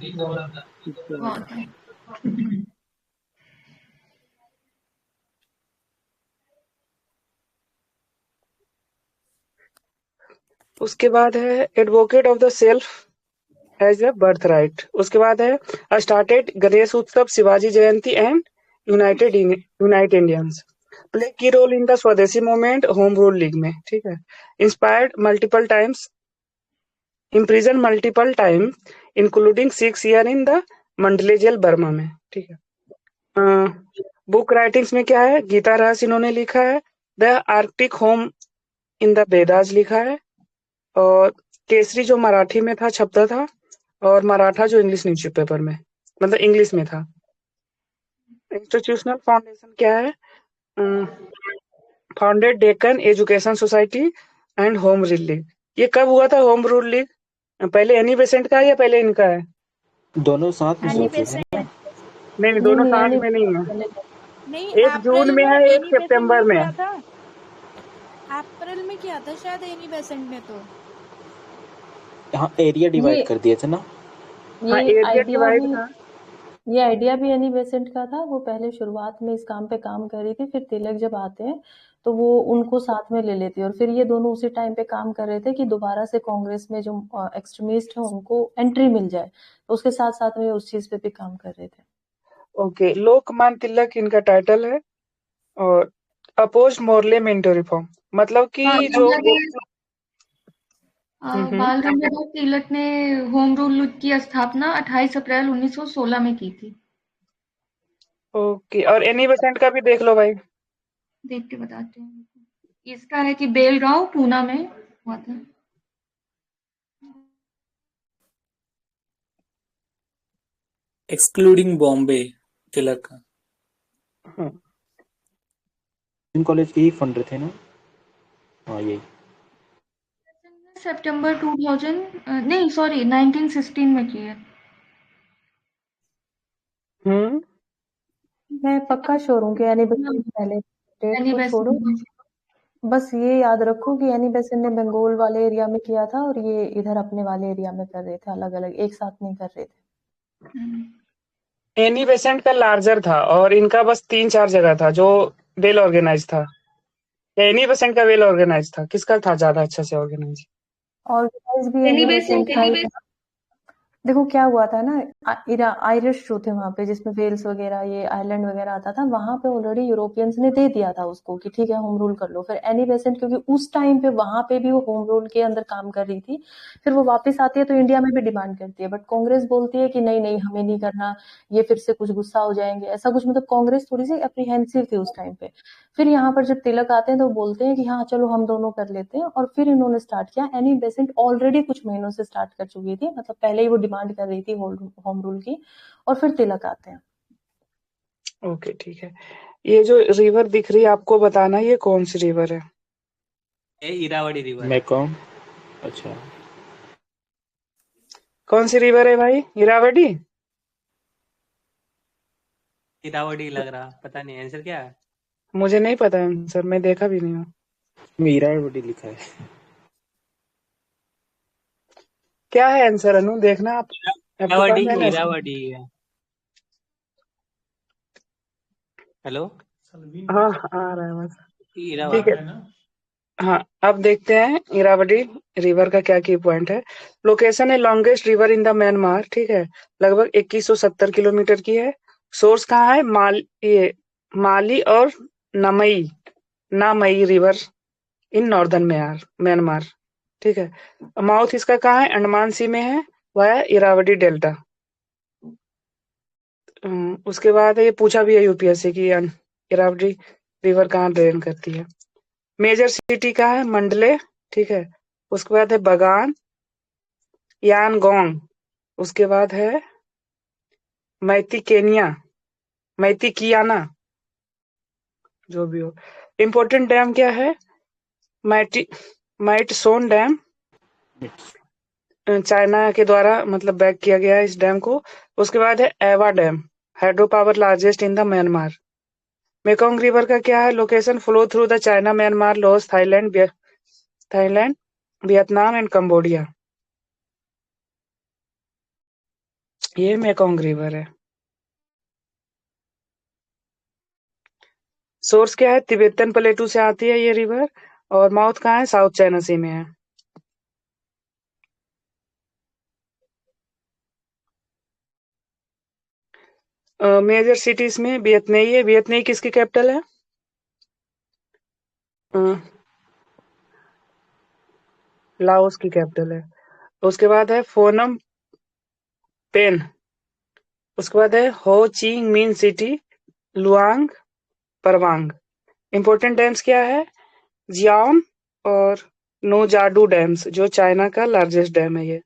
उसके बाद है advocate of the self as a birth right. उसके बाद है started Ganesh Utsav, Shivaji Jayanti and unite Indians. Play key role in the swadeshi movement, home rule league में। ठीक है। Inspired multiple times, imprison multiple time including 6 year in the Mandalay jail Burma में। ठीक है। Book writings में क्या है? गीता रहस्य इन्होंने लिखा है, the Arctic home in the Vedas लिखा है, और केसरी जो मराठी में था छपता था, और मराठा जो इंग्लिश न्यूज़पेपर में, मतलब इंग्लिश में था। इंस्टीट्यूशनल फाउंडेशन क्या है? Founded Deccan education society and home rule league. ये कब हुआ था होम रूल लीग? पहले एनी बेसेंट का है या पहले इनका है? दोनों साथ में एनी हुए थे ना? बेसेंट। नहीं, दोनों साथ में नहीं है। नहीं, एक जून अप्रैल में में है, एक एनी बेसेंट सितंबर ने में है। किया था। अप्रैल में किया था शायद एनी बेसेंट ने तो। हाँ, एरिया डिवाइड कर दिया था ना। हाँ, ये एरिया आइडिया डिवाइड भी था। ये आइडिया भी एनी बेसेंट का था। वो पहले शुरुआत में इस काम पे काम कर रही थी, फिर तिलक जब आते हैं तो वो उनको साथ में ले लेती है, और फिर ये दोनों उसी टाइम पे काम कर रहे थे कि दोबारा से कांग्रेस में जो एक्सट्रीमिस्ट है उनको एंट्री मिल जाए, तो उसके साथ साथ में उस चीज पे भी काम कर रहे थे। ओके, लोकमान तिलक इनका टाइटल है, और अपोज मोरले मिंटो रिफॉर्म, मतलब कि जो बाल गंगाधर तिलक ने होम रूल की स्थापना 28 अप्रैल 1916 में की थी। ओके, और एनी बेसेंट का भी देख लो भाई। देख के बताते हैं। इसका है कि बेलगांव पूना में हुआ था। एक्सक्लूडिंग बॉम्बे तिलक का। कॉलेज के ही फंडर थे ना। हाँ यही। सितंबर 2000 नहीं सॉरी 1916 में किया। मैं पक्का श्योर हूँ कि एनी बेसेंट पहले, डेट एनी को छोड़ो, बेसेंट। बस ये याद रखो कि एनी बेसेंट ने बंगाल वाले एरिया में किया था और ये इधर अपने वाले एरिया में कर रहे थे, अलग अलग एक साथ नहीं कर रहे थे। एनी बेसेंट का लार्जर था, और इनका बस 3-4 जगह था जो वेल ऑर्गेनाइज था। या एनी बेसेंट का वेल ऑर्गेनाइज था? किसका था ज्यादा अच्छा से ऑर्गेनाइज? ऑर्गेनाइज भी एनी बेसेंट का ही था। देखो क्या हुआ था ना, आयरिश जो थे वहां पे, जिसमें वेल्स वगैरह ये आयरलैंड वगैरह आता था, वहां पे ऑलरेडी यूरोपियंस ने दे दिया था उसको कि ठीक है होम रूल कर लो। फिर एनी बेसेंट क्योंकि उस टाइम पे वहां पे भी वो होम रूल के अंदर काम कर रही थी, फिर वो वापस आती है तो इंडिया में भी डिमांड करती है, बट कांग्रेस बोलती है कि नहीं नहीं हमें नहीं करना, ये फिर से कुछ गुस्सा हो जाएंगे, ऐसा कुछ, मतलब कांग्रेस थोड़ी सी अप्रीहेंसिव थी उस टाइम पे। फिर यहाँ पर जब तिलक आते हैं तो बोलते हैं कि हाँ चलो हम दोनों कर लेते हैं, और फिर इन्होंने स्टार्ट किया। एनी बेसेंट ऑलरेडी कुछ महीनों से स्टार्ट कर चुकी थी, मतलब पहले ही वो डिमांड कर रही थी होम रूल की, और फिर तिलक आते हैं। ओके ठीक है। ये जो रिवर दिख रही है आपको बताना ये कौन सी रिवर है? इरावदी रिवर। मैकॉम। अच्छा, कौन सी रिवर है भाई? इरावदी? इरावदी लग रहा, पता नहीं आंसर क्या है। मुझे नहीं पता आंसर, मैं देखा भी नहीं हूँ। इरावदी लिखा है। क्या है आंसर अनु? देखना आप, आपके पास इरावदी है ना? इरावदी है। हेलो, हाँ आ रहा है बस। ठीक है। इरावदी। हाँ, अब देखते हैं इरावदी रिवर का क्या की पॉइंट है। लोकेशन है longest river in the Myanmar, ठीक है, लगभग 2170 किलोमीटर की है। सोर्स कहाँ है? माली और नामई रिवर इन नॉर्दर्न म्यांमार, ठीक है। माउथ इसका कहाँ है? अंडमान सी में है, वाया इरावदी डेल्टा। उसके बाद ये पूछा भी है यूपीएससी की, इरावदी रिवर कहाँ ड्रेन करती है। मेजर सिटी का है मंडले, ठीक है। उसके बाद है बगान, यानगोंग, उसके बाद है मैतिकियाना, जो भी हो। इम्पोर्टेंट डैम क्या है? माइटसोन डैम, चाइना के द्वारा मतलब बैक किया गया है इस डैम को। उसके बाद है एवा dam, hydro power largest in the Myanmar. Mekong river का क्या है? Location flow through the China Myanmar Laos Thailand Vietnam and Cambodia. ये मेकोंग रिवर है। सोर्स क्या है? तिब्बतन प्लेटू से आती है ये रिवर, और माउथ कहाँ है? साउथ चाइना सी में है। मेजर सिटीज में वियतनाई है। वियतनाई किसकी कैपिटल है? लाओस की कैपिटल है। उसके बाद है फोनम पेन, उसके बाद है Ho Chi Minh City, Luang, Prabang. Important dams क्या है? जियाओन और नोजाडू डैम्स, जो चाइना का लार्जेस्ट डैम है ये,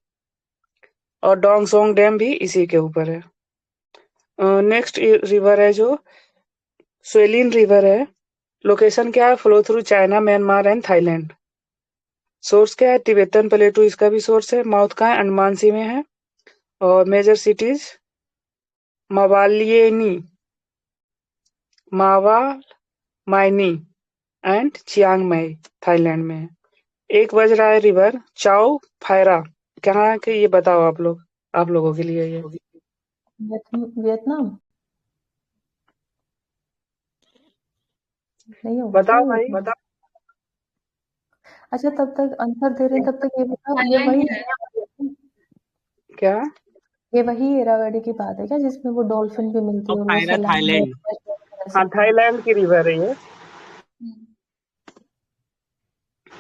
और डोंगसोंग डैम भी इसी के ऊपर है। नेक्स्ट रिवर है जो स्वेलिन रिवर है। लोकेशन क्या है? Flow through China Myanmar and Thailand. Source क्या है? तिब्बतन प्लेटू इसका भी सोर्स है। माउथ कहाँ है? अंडमान सी में है। और major cities Mawlamyine and Chiang Mai, Thailand में है। एक बज रहा है रिवर चाओ फायरा, कहाँ के ये बताओ आप लोगों के लिए ये। वियतनाम नहीं होगा क्या बताओ भाई, वियतनाम? बताओ। अच्छा, तब तक आंसर दे रहे हैं, तब तक ये बताओ, ये वही क्या? ये वही इरावदी की बात है क्या, जिसमें वो डॉल्फिन भी मिलती है और वो पायरा सलाइन में थाईलैंड। हाँ, थाईलैंड की रिवर है ये।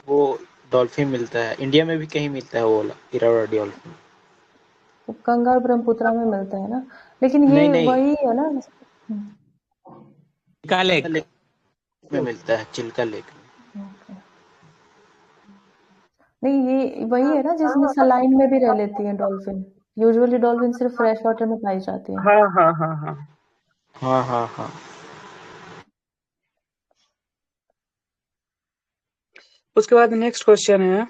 वो डॉल्फिन मिलता है इंडिया में भी, कहीं मिलता है वो वाला इरावदी डॉल्फिन। गंगा और ब्रह्मपुत्रा में मिलता है ना, लेकिन नहीं ये नहीं, वही है ना। चिल्का लेक। लेक में मिलता है, चिल्का लेक में। ओके। नहीं, ये वही है ना जिसमें सलाइन में भी रह लेती है डॉल्फिन। यूजुअली डॉल्फिन सिर्फ फ्रेश वाटर में पाई जाती है। हाँ हाँ हाँ हाँ। हाँ हाँ हाँ। उसके बाद नेक्स्ट क्वेश्चन है,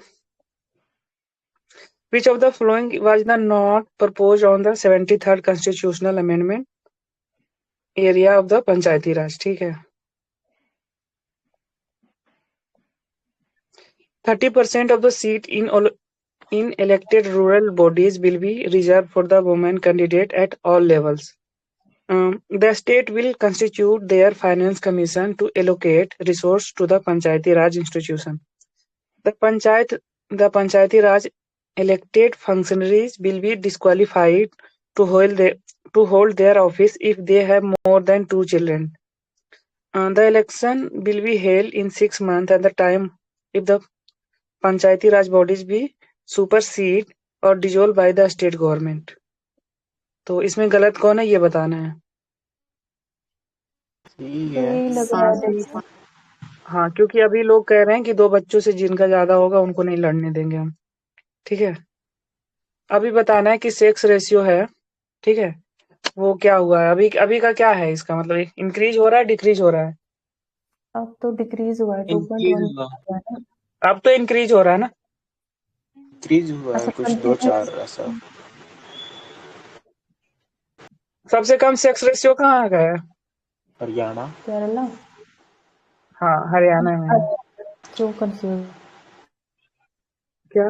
which of the following was the not proposed on the 73rd constitutional amendment area of the पंचायती राज, ठीक है। 30% of the seat in elected rural bodies will be reserved for the women candidate at all levels. The state will constitute their finance commission to allocate resource to the Panchayati Raj institution. The Panchayati Raj elected functionaries will be disqualified to hold their office if they have more than 2 children. The election will be held in 6 months at the time if the Panchayati Raj bodies be supersede or dissolved by the state government. तो इसमें गलत कौन है ये बताना है। ठीक तो यही लग है। रहा है देखिए। हाँ, क्योंकि अभी लोग कह रहे हैं कि 2 बच्चों से जिनका ज्यादा होगा उनको नहीं लड़ने देंगे हम, ठीक है। अभी बताना है कि सेक्स रेशियो है, ठीक है, वो क्या हुआ है अभी अभी का, क्या है इसका मतलब, इंक्रीज हो रहा है डिक्रीज हो रहा है? अब तो डिक्रीज हुआ है, इंक्रीज 2.1 हुआ। हुआ है ना। अब तो इंक्रीज हो रहा है ना। इंक्रीज हुआ है अच्छा, कुछ 2-4 कंटिन्यूस। ऐसा। सबसे कम सेक्स रेशियो कहाँ का है? हरियाणा। केरला। हाँ, हरियाणा में है। क्यों कंफ्यूज? क्या?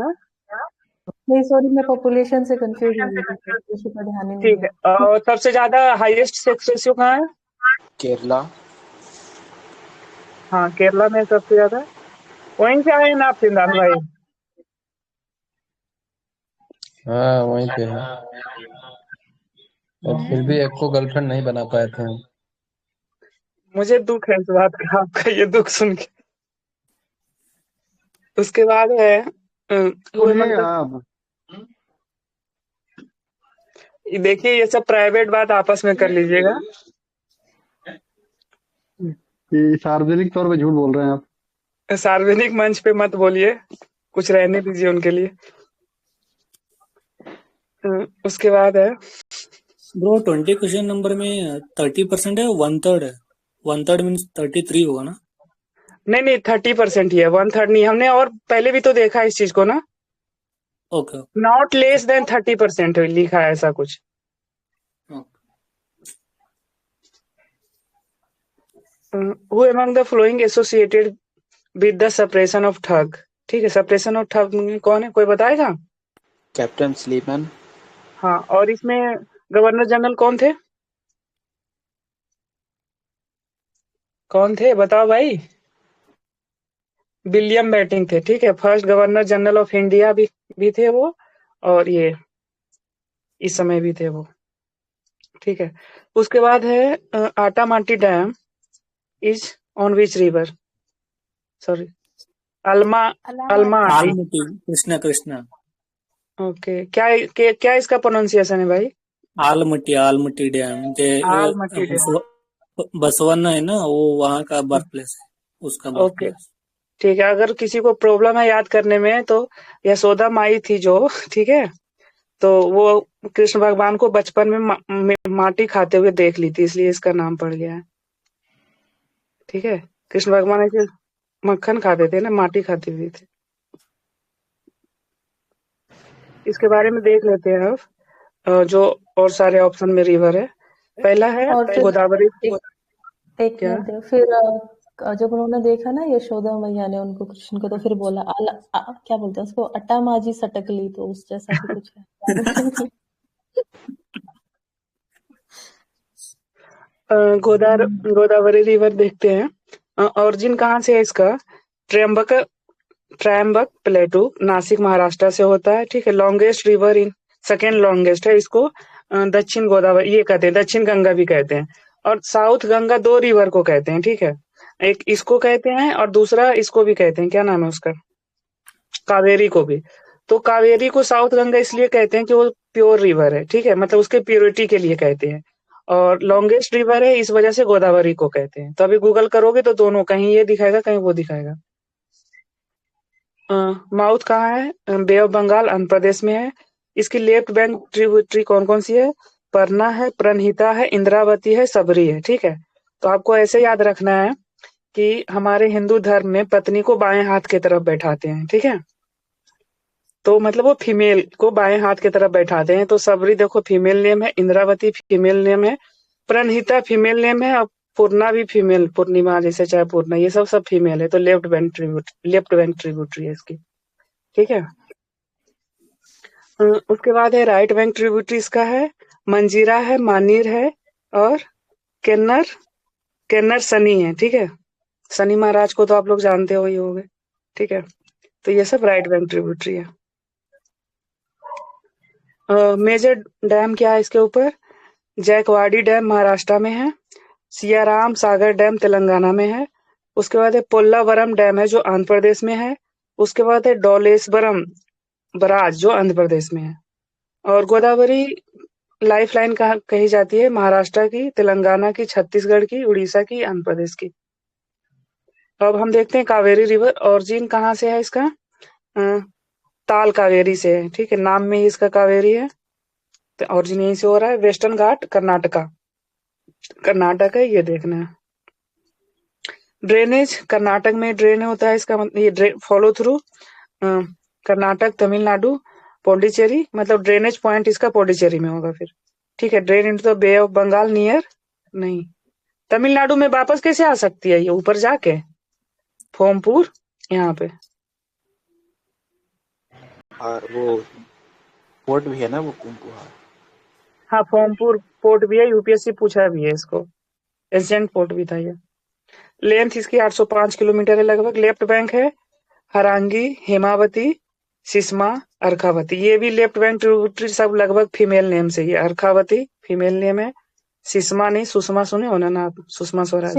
नहीं, सॉरी, मैं पॉपुलेशन से कंफ्यूज हो गई थी, पॉपुलेशन पर ध्यान ही नहीं ठीक है, गया। और सबसे ज्यादा हाईएस्ट सेक्स रेशियो कहाँ है? केरला। हाँ, केरला में सबसे ज्यादा है। वहीं से आए ना आप सिद्धांत भाई? हाँ वहीं पे है, और फिर भी एक को गर्लफ्रेंड नहीं बना पाए थे हम। मुझे दुख है इस बात का, आपका ये दुख सुन के। उसके बाद है हुए बोलिए मतलब आप। देखिए ये सब प्राइवेट बात आपस में कर लीजिएगा। ये सार्वजनिक तौर पे झूठ बोल रहे हैं आप। सार्वजनिक मंच पे मत बोलिए, कुछ रहने दीजिए उनके लिए। उसके बाद है ब्रो 20 क्वेश्चन नंबर में 30% है, 1/3 है। 1/3 मीन्स 33 होगा ना? नहीं नहीं 30% ही है, 1/3 नहीं। हमने और पहले भी तो देखा इस चीज को ना, ओके नॉट लेस देन 30% लिखा है ऐसा कुछ। Who among the flowing associated with the suppression of ठग। ठीक है, सप्रेशन ऑफ ठग कौन है, कोई बताएगा? Captain Sleeman. हाँ, और इसमें गवर्नर जनरल कौन थे? कौन थे बताओ भाई? विलियम बेंटिंक थे। ठीक है, first governor general of India भी थे वो, और ये इस समय भी थे वो। ठीक है, उसके बाद है Almatti dam is on which river, sorry Almatti. Almatti, Krishna Krishna. Okay, क्या इसका प्रोनाउंसिएशन है भाई? आलमटी डैम जे आलमटी डैम। बसवन्ना है ना, वो वहाँ का बर्थ प्लेस है, उसका बर्थ ओके प्लेस। ठीक है, अगर किसी को प्रॉब्लम है याद करने में तो यशोदा माई थी जो, ठीक है, तो वो कृष्ण भगवान को बचपन में माटी खाते हुए देख ली थी, इसलिए इसका नाम पड़ गया है। ठीक है, कृष्ण भगवान ऐसे मक्खन खाते थे ना, माटी खाते हुए थे। इसके बारे में देख लेते हैं अब जो और सारे ऑप्शन में रिवर है। पहला है और फिर गोदावरी। एक क्या? मिनट फिर जब उन्होंने देखा ना यशोदा मैया ने उनको कृष्ण को, तो फिर बोला क्या बोलते हैं उसको, अट्टा माजी सटकली, तो उस जैसा भी कुछ है। गोदावरी रिवर देखते हैं। ओरिजिन कहाँ से है इसका? ट्रयम्बक प्लेटू, नासिक महाराष्ट्र से होता है। ठीक है, longest river in, second longest है। इसको दक्षिण गोदावरी ये कहते हैं, दक्षिण गंगा भी कहते हैं, और साउथ गंगा दो रिवर को कहते हैं। ठीक है, एक इसको कहते हैं और दूसरा इसको भी कहते हैं, क्या नाम है उसका, कावेरी को भी। तो कावेरी को साउथ गंगा इसलिए कहते हैं कि वो प्योर रिवर है। ठीक है, मतलब उसके प्योरिटी के लिए कहते हैं, और लॉन्गेस्ट रिवर है इस वजह से गोदावरी को कहते हैं। तो अभी गूगल करोगे तो दोनों, कहीं ये दिखाएगा कहीं वो दिखाएगा। माउथ कहाँ है? बे ऑफ बंगाल आंध्र प्रदेश में है। इसकी लेफ्ट बैंक ट्रिब्यूटरी कौन कौन सी है? परना है, प्रणहिता है, इंद्रावती है, सबरी है। ठीक है, तो आपको ऐसे याद रखना है कि हमारे हिंदू धर्म में पत्नी को बाएं हाथ की तरफ बैठाते हैं। ठीक है, तो मतलब वो फीमेल को बाएं हाथ की तरफ बैठाते हैं। तो सबरी देखो फीमेल नेम है, इंद्रावती फीमेल नेम है, प्रणहिता फीमेल नेम है, और पूर्णा भी फीमेल, पूर्णिमा जैसे चाहे पूर्णा, ये सब फीमेल है। तो लेफ्ट बैंक ट्रिब्यूटरी है इसकी। ठीक है, उसके बाद है राइट बैंक ट्रिब्यूटरी, इसका है मंजीरा है, मानीर है, और केन्नर सनी है। ठीक है, सनी महाराज को तो आप लोग जानते हो ही होंगे। ठीक है, तो ये सब राइट बैंक ट्रिब्यूटरी है। मेजर डैम क्या है इसके ऊपर? जैकवाडी डैम महाराष्ट्र में है, सियाराम सागर डैम तेलंगाना में है, उसके बाद है पोल्लावरम डैम है जो आंध्र प्रदेश में है, उसके बाद है डोलेश्वरम बराज जो आंध्र प्रदेश में है, और गोदावरी लाइफलाइन कही जाती है महाराष्ट्र की, तेलंगाना की, छत्तीसगढ़ की, उड़ीसा की, आंध्र प्रदेश की। अब हम देखते हैं कावेरी रिवर ओरिजिन कहाँ से है इसका? ताल कावेरी से है। ठीक है, नाम में ही इसका कावेरी है, तो ओरिजिन यहीं से हो रहा है। वेस्टर्न घाट कर्नाटक है, ये देखना है। ड्रेनेज कर्नाटक में ड्रेन होता है, इसका मतलब ये फॉलो थ्रू कर्नाटक, तमिलनाडु, पौंडीचेरी, मतलब ड्रेनेज पॉइंट इसका पौंडीचेरी में होगा फिर। ठीक है, drain into the bay of Bengal near, नहीं, तमिलनाडु में वापस कैसे आ सकती है ये ऊपर जाके? फोमपुर यहाँ पे। और वो पोर्ट भी है ना, वो कुंपुहा। हाँ, फोमपुर पोर्ट भी है, यूपीएससी पूछा भी है इसको, एशियंट पोर्ट भी था ये। लेंथ इसकी 805 किलोमीटर है लगभग। लेफ्ट बैंक है हरांगी, हेमावती, सिस्मा, अर्कावती। ये भी लेफ्ट बैंक ट्रिब्यूटरी सब लगभग फीमेल नेम से ही है। अर्कावती फीमेल नेम है, सिस्मा नहीं, सुषमा सुने हो ना आप, सुषमा स्वराज।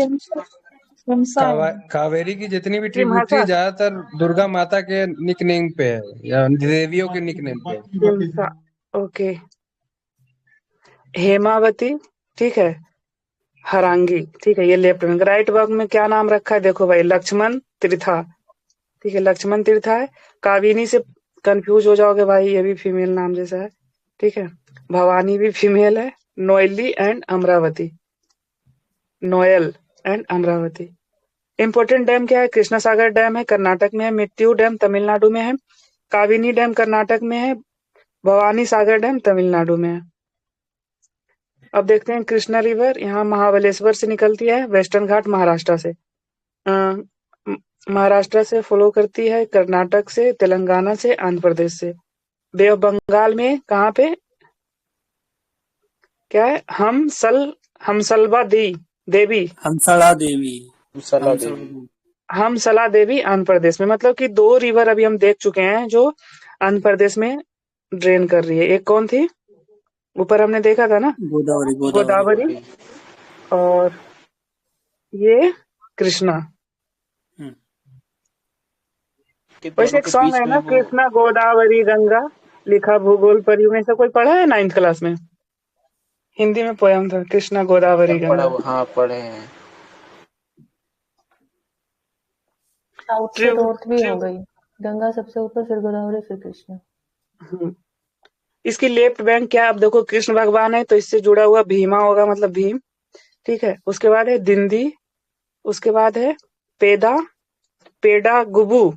कावेरी की जितनी भी सिम्हा ट्रिब्यूटरी ज्यादातर दुर्गा माता के निकनेम पे है या देवियों के निकनेम पे है। सिम्हा, ओके। हेमावती, ठीक है, हरांगी, ठीक है, ये लेफ्ट बैंक। राइट बैंक में क्या नाम रखा है देखो भाई, लक्ष्मण तीर्था, ठीक है, लक्ष्मण तीर्था है। काविनी से कंफ्यूज हो जाओगे भाई, ये भी फीमेल नाम जैसा है, ठीक है। भवानी भी फीमेल है। Noyyal and Amaravati, Noyyal and Amaravati. Important dam क्या है? कृष्णा सागर डैम है, कर्नाटक में है। मित्तूर डैम तमिलनाडु में है। काविनी डैम कर्नाटक में है। भवानी सागर डैम तमिलनाडु में है। अब देखते हैं कृष्णा रिवर, यहाँ महाबलेश्वर से निकलती है, वेस्टर्न घाट महाराष्ट्र से महाराष्ट्र से फ्लो करती है, कर्नाटक से, तेलंगाना से, आंध्र प्रदेश से। बे ऑफ बंगाल में कहाँ पे क्या है? हमसलबा देवी, हंसला देवी, हमसला देवी आंध्र प्रदेश में। मतलब कि 2 रिवर अभी हम देख चुके हैं जो आंध्र प्रदेश में ड्रेन कर रही है। एक कौन थी? ऊपर हमने देखा था ना, गोदावरी, और ये कृष्णा। वैसे एक सॉन्ग है ना, कृष्णा गोदावरी गंगा, लिखा भूगोल परियों में। ऐसा कोई पढ़ा है 9th क्लास में? हिंदी में पोयम था, कृष्णा गोदावरी गंगा। हाँ पढ़े हैं। साउथ से नॉर्थ भी हो गई, गंगा सबसे ऊपर, फिर गोदावरी, फिर कृष्णा। इसकी लेफ्ट बैंक क्या? आप देखो, कृष्ण भगवान है तो इससे जुड़ा हुआ भीमा होगा, मतलब भीम, ठीक है। उसके बाद है दिंदी, उसके बाद है पेदा, पेडा गुबू,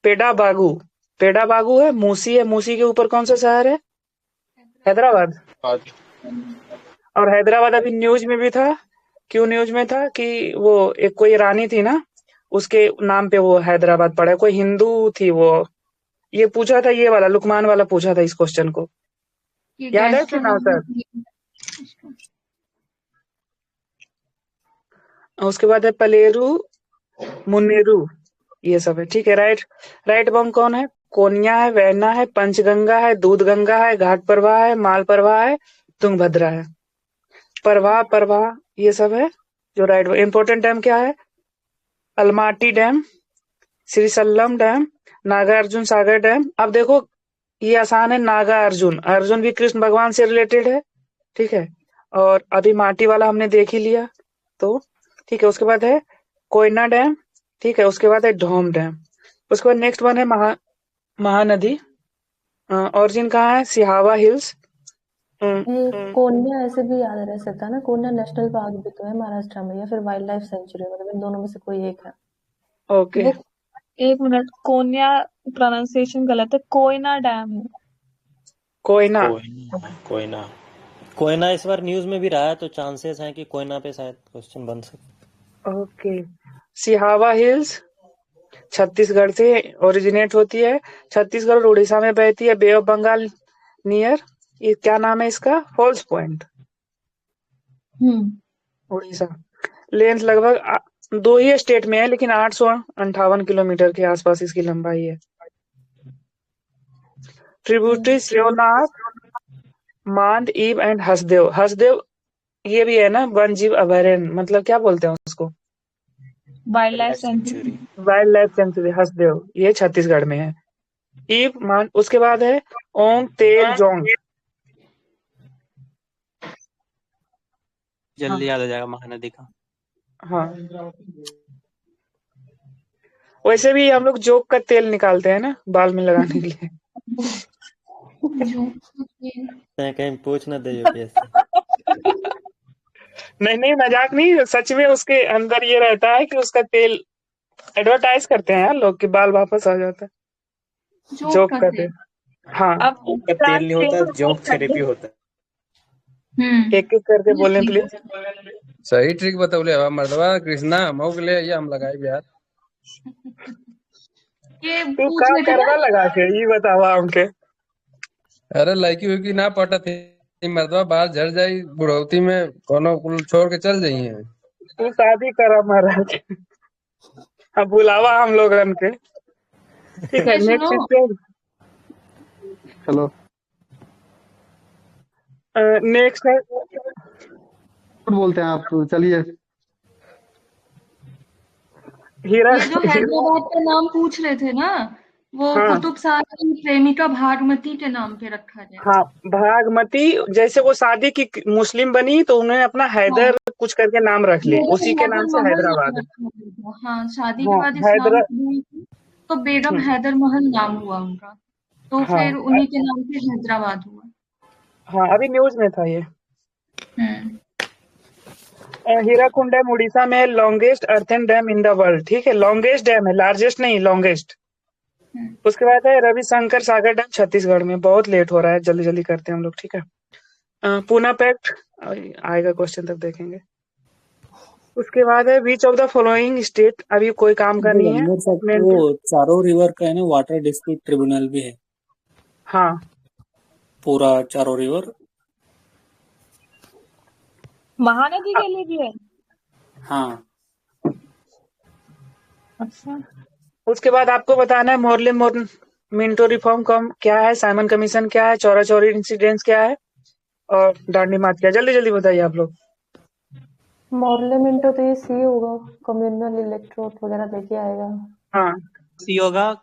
पेडा बागू, पेडा बागू है। मूसी है, मूसी के ऊपर कौन सा शहर है? हैदराबाद। और हैदराबाद अभी न्यूज में भी था। क्यों न्यूज में था? कि वो एक कोई रानी थी ना, उसके नाम पे वो हैदराबाद पड़ा है। कोई हिंदू थी वो, ये पूछा था, ये वाला लुकमान वाला पूछा था इस क्वेश्चन को, याद है कि ना सर? उसके बाद है पलेरू, मुनेरू, ये सब है, ठीक है। राइट बंग कौन है? कोन्या है, वैना है, पंचगंगा है, दूध गंगा है, घाट प्रवाह है, माल प्रवाह है, तुंगभद्रा है। प्रवाह ये सब है जो राइट। इंपॉर्टेंट डैम क्या है? Almaty dam, श्रीसल्लम dam, Nagarjuna Sagar dam. अब देखो ये आसान है, नागार्जुन, अर्जुन भी कृष्ण भगवान से रिलेटेड है, ठीक है। और अभी माटी वाला हमने देख ही लिया, तो ठीक है। उसके बाद है कोयना डैम, ठीक है। उसके बाद है ढोम डैम। उसके बाद नेक्स्ट वन है महानदी। ऑरिजिन कहाँ है? सिहावा हिल्स। कोन्या ऐसे भी याद रह सकता है ना, कोन्या नेशनल पार्क भी तो है महाराष्ट्र में, या फिर वाइल्ड लाइफ सेंचुरी, मतलब इन दोनों में से कोई एक है। ओके, एक मिनट, कोन्या प्रोनाउंसिएशन गलत है, कोयना डैम है। कोयना, कोयना इस बार न्यूज में भी रहा है, तो चांसेस हैं कि कोयना पे शायद क्वेश्चन बन सकता। ओके। सिहावा हिल्स छत्तीसगढ़ से ओरिजिनेट होती है। छत्तीसगढ़ और उड़ीसा में बहती है, बे ऑफ बंगाल नियर। ये क्या नाम है इसका? False point, Orissa. लेंथ लगभग 2 ही स्टेट में है, लेकिन 858 किलोमीटर के आसपास इसकी लंबाई है। Tributary Shivnath, मांद, Ib and Hasdeo. Hasdeo ये भी है ना वन जीव अभयारण्य, मतलब क्या बोलते हैं उसको? Wild life sanctuary. Wild life sanctuary Hasdeo, ये छत्तीसगढ़ में है। ईब मान। उसके बाद है ओंग तेल जोंग, जल्दी याद हो जाएगा महानदी का। हाँ। वैसे भी हम लोग जोक का तेल निकालते हैं ना बाल में लगाने के लिए। कहीं पूछ ना दे यूपीएससी। नहीं मजाक नहीं, सच में उसके अंदर ये रहता है कि उसका तेल एडवर्टाइज करते हैं यार लोग, कि बाल वापस आ जाता है जोक का तेल। हाँ, जोक का तेल नहीं होता, जोक थेरेपी होता है। एक एक करके बोलें प्लीज। सही ट्रिक बतौले हवा मर्दवा कृष्णा मऊ के लिए ये हम लगाए यार। तू का करवा लगा के ये बतावा हमके। अरे लड़की हुई की ना पटा थी मर्दवा, बाल झड़ जाई बुढ़ौती में, कोनो कुल छोड़ के चल जाइए। तू शादी करा महाराज, अब बुलावा हम लोग रन के। ठीक है, ये नेक्स्ट सुनो, इज पे हेलो। नेक्स्ट है झूठ बोलते हैं आप, चलिए। हीरा ये जो हैदराबाद का नाम पूछ रहे थे ना, वो हाँ कुतुब शाह की प्रेमिका भागमती के नाम पे रखा गया। हाँ, भागमती। जैसे वो शादी की मुस्लिम बनी तो उन्होंने अपना हाँ, हैदर कुछ करके नाम रख ले, बेगम उसी के नाम हैदर से महल नाम हैदराबाद। रखा गया था। हाँ, शादी के हाँ बाद हैदरा इस्लाम कबूल की तो बेगम हम्म, हैदर महल नाम हुआ उनका, तो हाँ फिर उन्हीं के नाम से हैदराबाद हुआ। हाँ, अभी न्यूज में था ये। हम्म। हीराकुंड डैम उड़ीसा में longest earthen dam in the world. ठीक है, लॉन्गेस्ट डैम है, लार्जेस्ट नहीं, लॉन्गेस्ट। हम्म। उसके बाद है रविशंकर सागर डैम छत्तीसगढ़ में। बहुत लेट हो रहा है, जल्दी जल्दी करते हैं हम लोग। ठीक है, पूना पैक्ट आएगा क्वेश्चन, तक देखेंगे। उसके बाद है which of the following state, अभी कोई काम का नहीं है रणवीर साहब, वो मेंटेन। चारों रिवर का है ना, वाटर डिस्प्यूट ट्रिब्यूनल भी है, हाँ पूरा चारों रिवर। महानदी के लिए भी है। हाँ, अच्छा, उसके बाद आपको बताना है मोरले मिंटो रिफॉर्म कम क्या है, साइमन कमीशन क्या है, चौरा चौरी इंसिडेंस क्या है, और दांडी मार्च क्या है। जल्दी जल्दी बताइए आप लोग। मॉर्ले मिंटो तो ये सी होगा, कम्युनल इलेक्ट्रोड वगैरह लेके आएगा। हाँ सी होगा।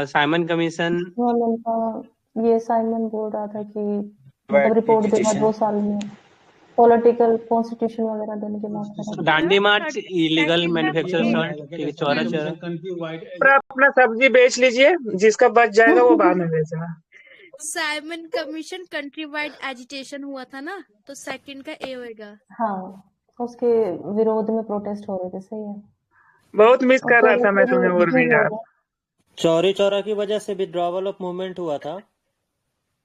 साइमन कमीशन गवर्नमेंट का ये साइमन बोल रहा था कि मतलब रिपोर्ट देगा 2 साल में, पॉलिटिकल कॉन्स्टिट्यूशन वगैरह देने के बाद करेगा। दांडी मार्च इलीगल मैन्युफैक्चर सॉल्ट, ठीक है, चौरा चौरा। पर अपना सब्जी बेच लीजिए, जिसका बच जाएगा वो बाद में बेचना। Simon commission country wide agitation हुआ था ना, तो सेकंड का ए होएगा। हाँ, उसके विरोध में प्रोटेस्ट हो रहे थे, सही है। बहुत मिस और कर रहा था मैं चौरा तुम्हें उर्वी चौरा यार। चौरी चौरा की वजह से विड्रॉवल ऑफ मूवमेंट हुआ था,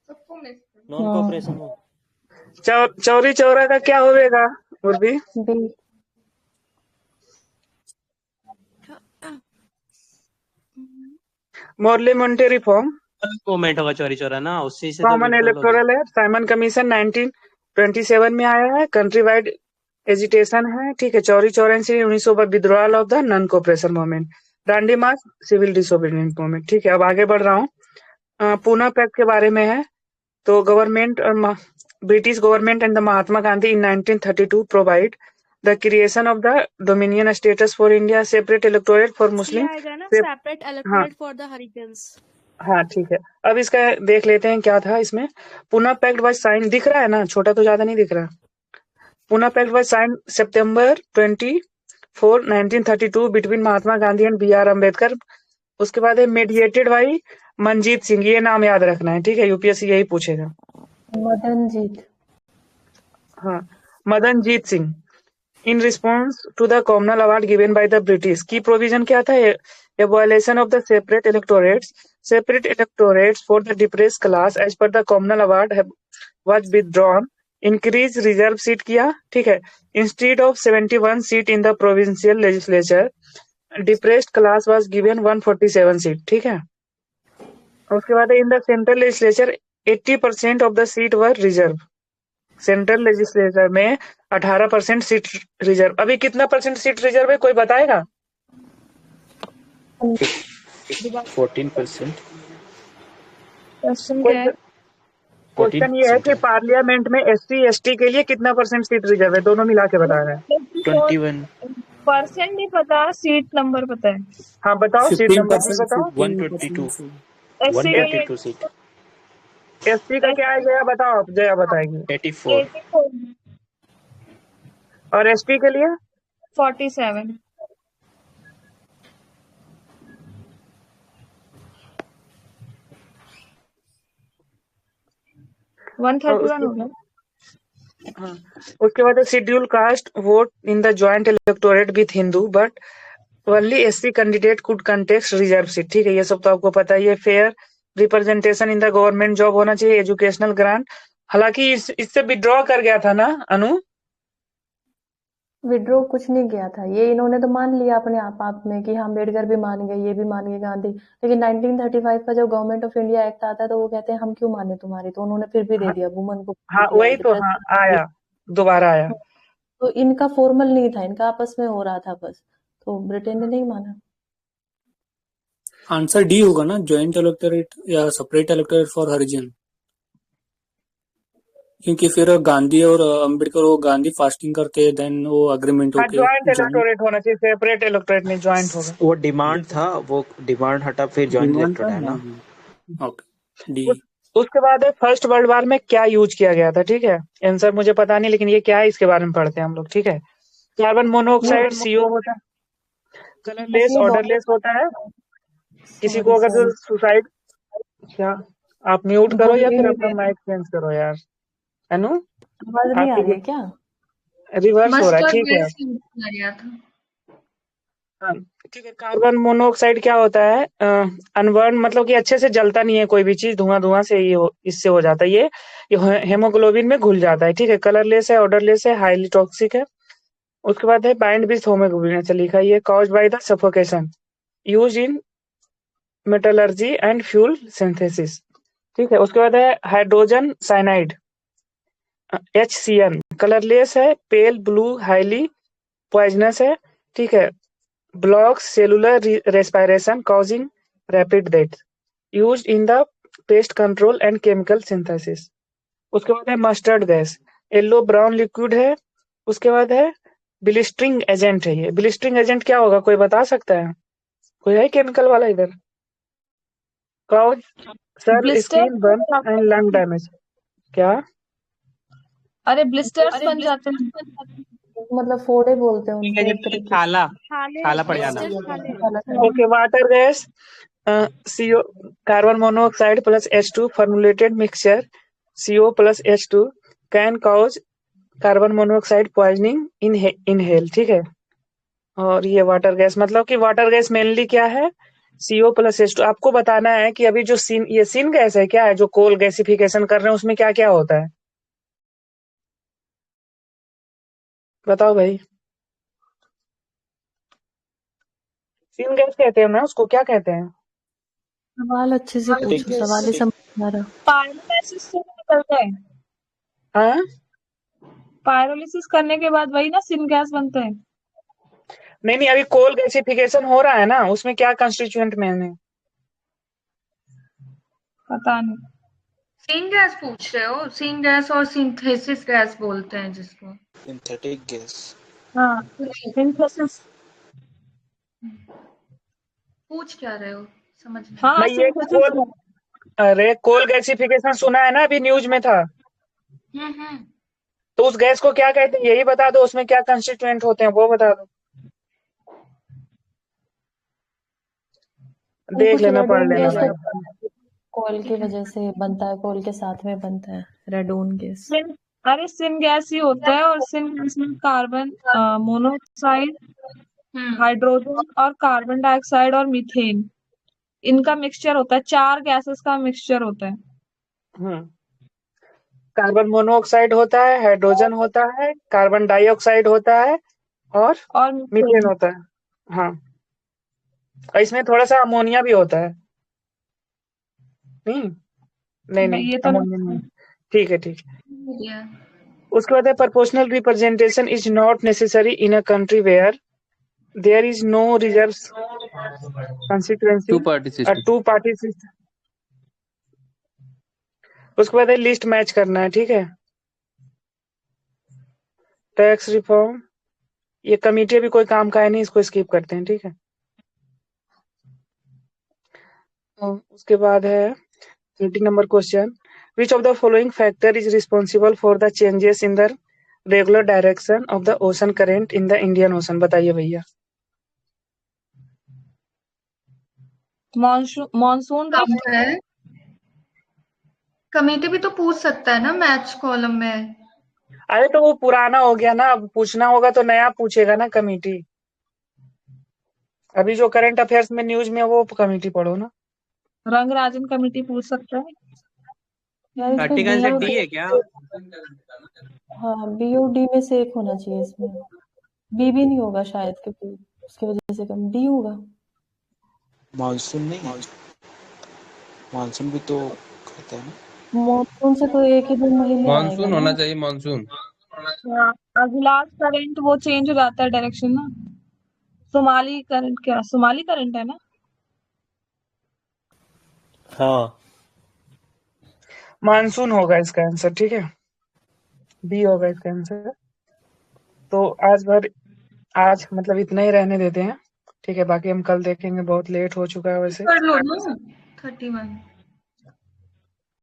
नॉन कोऑपरेशन में। चौरी चौरा का क्या होगा Urvi? B Morley Montagu reform movement होगा चौरी चौरा ना, उसी से तो कॉमन विड्रॉल हो गया। इलेक्टोरल है। साइमन कमीशन 1927 में आया है, कंट्री वाइड एजिटेशन है। ठीक है, Chauri Chaura incident 1900 withdrawal of the non cooperation movement, Dandi march civil disobedient movement. ठीक है, अब आगे बढ़ रहा हूँ। पूना पैक्ट के बारे में है। तो गवर्नमेंट और British government and the Mahatma Gandhi in 1932 provide the creation of the dominion status for India, separate electorate for सी मुस्लिम। आएगा ना, सेपरेट हाँ इलेक्टोरेट फॉर द हरिजन्स। हाँ, ठीक है। अब इसका देख लेते हैं क्या था इसमें। पूना पैक्ट वाज साइन, दिख रहा है ना, छोटा तो ज्यादा नहीं दिख रहा। Poona pact was sign September 24, 1932 between Mahatma Gandhi and B R. Ambedkar. उसके बाद है मेडिएटेड बाई मनजीत सिंह, ये नाम याद रखना है, ठीक है, यूपीएससी यही पूछेगा। मदनजीत। हाँ, Madanjeet Singh. In response to the communal award given by the British, की प्रोविजन क्या था? Abolition of the separate electorates for the depressed class as per the communal award was withdrawn, increase reserve seat किया। ठीक है, instead of 71 seat in the provincial legislature, depressed class was given 147 seat. ठीक है, उसके बाद in the central legislature 80% of the seat were reserve. Central legislature में 18% seat reserve. अभी कितना परसेंट सीट रिजर्व है, कोई बताएगा? 14%। क्वेश्चन क्या है? क्वेश्चन ये है कि पार्लियामेंट में एससी एसटी के लिए कितना परसेंट सीट रिजर्व है, दोनों मिला के बता रहे हैं। 21% नहीं पता, सीट नंबर पता है। हाँ बताओ, सीट नंबर भी बताओ। 122 एससी के लिए 122 सीट। एसटी का क्या है जया, बताओ, आप जया बताएगी। 84 और एसटी के लिए 47। 131 हो गया। हाँ, उसके बाद schedule caste vote in the joint electorate with Hindu, but only SC candidate could contest reserve seat. ठीक है, ये सब तो आपको पता ही है। Fair representation in the government job होना चाहिए, एजुकेशनल ग्रांट। हालांकि इससे विड्रॉ कर गया था ना अनु? विड्रॉ कुछ नहीं किया था ये, इन्होंने तो मान लिया अपने आप में कि हाँ अम्बेडकर भी मान गए, ये भी मान गए गांधी। लेकिन 1935 का जब गवर्नमेंट ऑफ इंडिया एक्ट आता है तो वो कहते हैं हम क्यों माने तुम्हारी, तो उन्होंने फिर भी दे दिया वुमन को। हाँ वही तो, हाँ आया, दोबारा आया। तो इनका फॉर्मल नहीं था, इनका आपस में हो रहा था बस, तो ब्रिटेन ने नहीं माना। आंसर डी होगा ना, ज्वाइंट इलेक्टोरेट या सेपरेट इलेक्टोरेट फॉर हरिजन, क्योंकि फिर गांधी और अंबेडकर, वो गांधी फास्टिंग करते हैं, देन वो अग्रीमेंट हाँ, होके ज्वाइंट ज्वाइंट। इलेक्टोरेट होना चाहिए, सेपरेट इलेक्टोरेट नहीं, ज्वाइंट होगा। वो डिमांड था, वो डिमांड हटा फिर जॉइंट डिमांड इलेक्टेड था, है ना। Okay D. उसके बाद है फर्स्ट वर्ल्ड वॉर में क्या यूज किया गया था, ठीक है। आंसर मुझे पता नहीं, लेकिन ये क्या है इसके बारे में पढ़ते हैं हम लोग, ठीक है। कार्बन मोनोऑक्साइड CO होता है, कलरलेस ये ऑर्डरलेस होता है। किसी को सॉरी अगर जो सॉरी सुसाइड, क्या आप म्यूट करो या फिर अपना बोलिए, माइक चेंज करो यार। अनु, आवाज नहीं आ आपकी रही है क्या? रिवर्स हो रहा है, मस्टर्ड ठीक है। गैस यूज किया गया था। हाँ, ठीक है। कार्बन मोनोऑक्साइड क्या होता है, अनबर्न, मतलब कि अच्छे से जलता नहीं है कोई भी चीज, धुआं धुआं से इससे हो जाता है ये हेमोग्लोबिन में घुल जाता है, ठीक है। कलरलेस है, ऑर्डरलेस है, हाईली टॉक्सिक है। उसके बाद है बाइंड विथ होमोग्लोबिन, अच्छा लिखा है ये, caused by the suffocation, use in metallurgy and fuel synthesis, ठीक है। उसके बाद है हाइड्रोजन साइनाइड, HCN, कलरलेस है, पेल ब्लू, हाईली पॉइजनस है, ठीक है। blocks cellular respiration causing rapid death, used in the pest control and chemical synthesis। उसके बाद है mustard gas, yellow brown liquid है। उसके बाद है ब्लिस्टरिंग एजेंट है, ये ब्लिस्टरिंग एजेंट क्या होगा, कोई बता सकता है? कोई है केमिकल वाला इधर? Cause sir blister, skin burn and lung damage, क्या? अरे ब्लिस्टर्स बन जाते हैं। मतलब फोड़े बोलते हैं उनको एक तरीके छाला छाले, छाला पड़ जाना। ब्लिस्टर छाले। से। Okay, water gas, CO, carbon monoxide plus H2 formulated mixture CO plus H2 can cause carbon monoxide poisoning in inhale, ठीक है। और ये वाटर गैस, मतलब कि वाटर गैस मेनली क्या है, CO प्लस H2। आपको बताना है कि अभी जो ये सीन गैस है, क्या है जो कोल गैसिफिकेशन कर रहे हैं, उसमें क्या क्या होता है, बताओ भाई। सीन गैस कहते हैं ना उसको, क्या कहते हैं? सवाल अच्छे से पूछो, सवाल ही समझ नहीं आ रहा। पायरोलिसिस से निकलता है। हाँ, पायरोलिसिस करने के बाद वही ना सिन गैस बनता है। नहीं नहीं, अभी कोल गैसिफिकेशन हो रहा है ना, उसमें क्या कंस्टिट्यूएंट मेन है? पता नहीं। सिन गैस पूछ रहे हो? सिन गैस और सिंथेसिस गैस बोलते हैं जिसको। Synthetic gas. हाँ, सिंथेसिस। पूछ क्या रहे हो? समझ नहीं। हाँ, मैं ये सिंथेसिस। अरे कोल गैसिफिकेशन सुना है ना, अभी न्यूज में था, तो उस गैस को क्या कहते हैं यही बता दो, उसमें क्या कंस्टिट्यूएंट होते हैं वो बता दो, देख लेना, पढ़ लेना भाई। कोल की वजह से बनता है, कोल के साथ में बनता है रेडोन गैस। अरे सिन गैस ही होता है, और सिन गैस में कार्बन मोनोऑक्साइड, हाइड्रोजन और कार्बन डाइऑक्साइड और मीथेन, इनका मिक्सचर होता है। 4 गैसेस का मिक्सचर होता है। कार्बन मोनोऑक्साइड होता है, हाइड्रोजन होता है, कार्बन डाइऑक्साइड होता है, और मीथेन होता है। हाँ, और इसमें थोड़ा सा अमोनिया भी होता है। नहीं नहीं ये तो अमोनिया नहीं, ठीक है ठीक है। उसके बाद है proportional representation is not necessary in a country where there is no reserve constituency, two party system. उसके बाद है लिस्ट मैच करना है, ठीक है। टैक्स रिफॉर्म, ये कमिटी भी कोई काम का है नहीं, इसको स्किप करते हैं, ठीक है। उसके बाद है 30 number question, which of the following factor is responsible for the changes in the regular direction of the ocean current in the Indian ocean, बताइए भैया। मॉनसून है। कमेटी भी तो पूछ सकता है ना मैच कॉलम में। अरे तो वो पुराना हो गया ना, अब पूछना होगा तो नया पूछेगा ना कमेटी। अभी जो करंट अफेयर्स में न्यूज में वो कमेटी पढ़ो ना। रंगराजन कमेटी पूछ सकता है। आर्टिकल से डी है क्या? हाँ, BOD में से एक होना चाहिए इसमें, बी भी नहीं होगा शायद, क्योंकि उसकी वजह से कम डी होगा। मानसून नहीं, मानसून भी तो कहते हैं ना। मॉनसून से तो 1 ही 2 महीने आएगा मानसून ना। होना चाहिए, मानसून। अगलास करंट वो चेंज हो जाता है डायरेक्शन ना। सोमाली करंट, क्या सोमाली करंट है ना? हाँ मानसून होगा इसका आंसर, ठीक है, बी होगा इसका आंसर। तो आज मतलब इतना ही रहने देते हैं, ठीक है, बाकी हम कल देखेंगे, बहुत लेट हो चुका है वैसे। कर लो ना 31।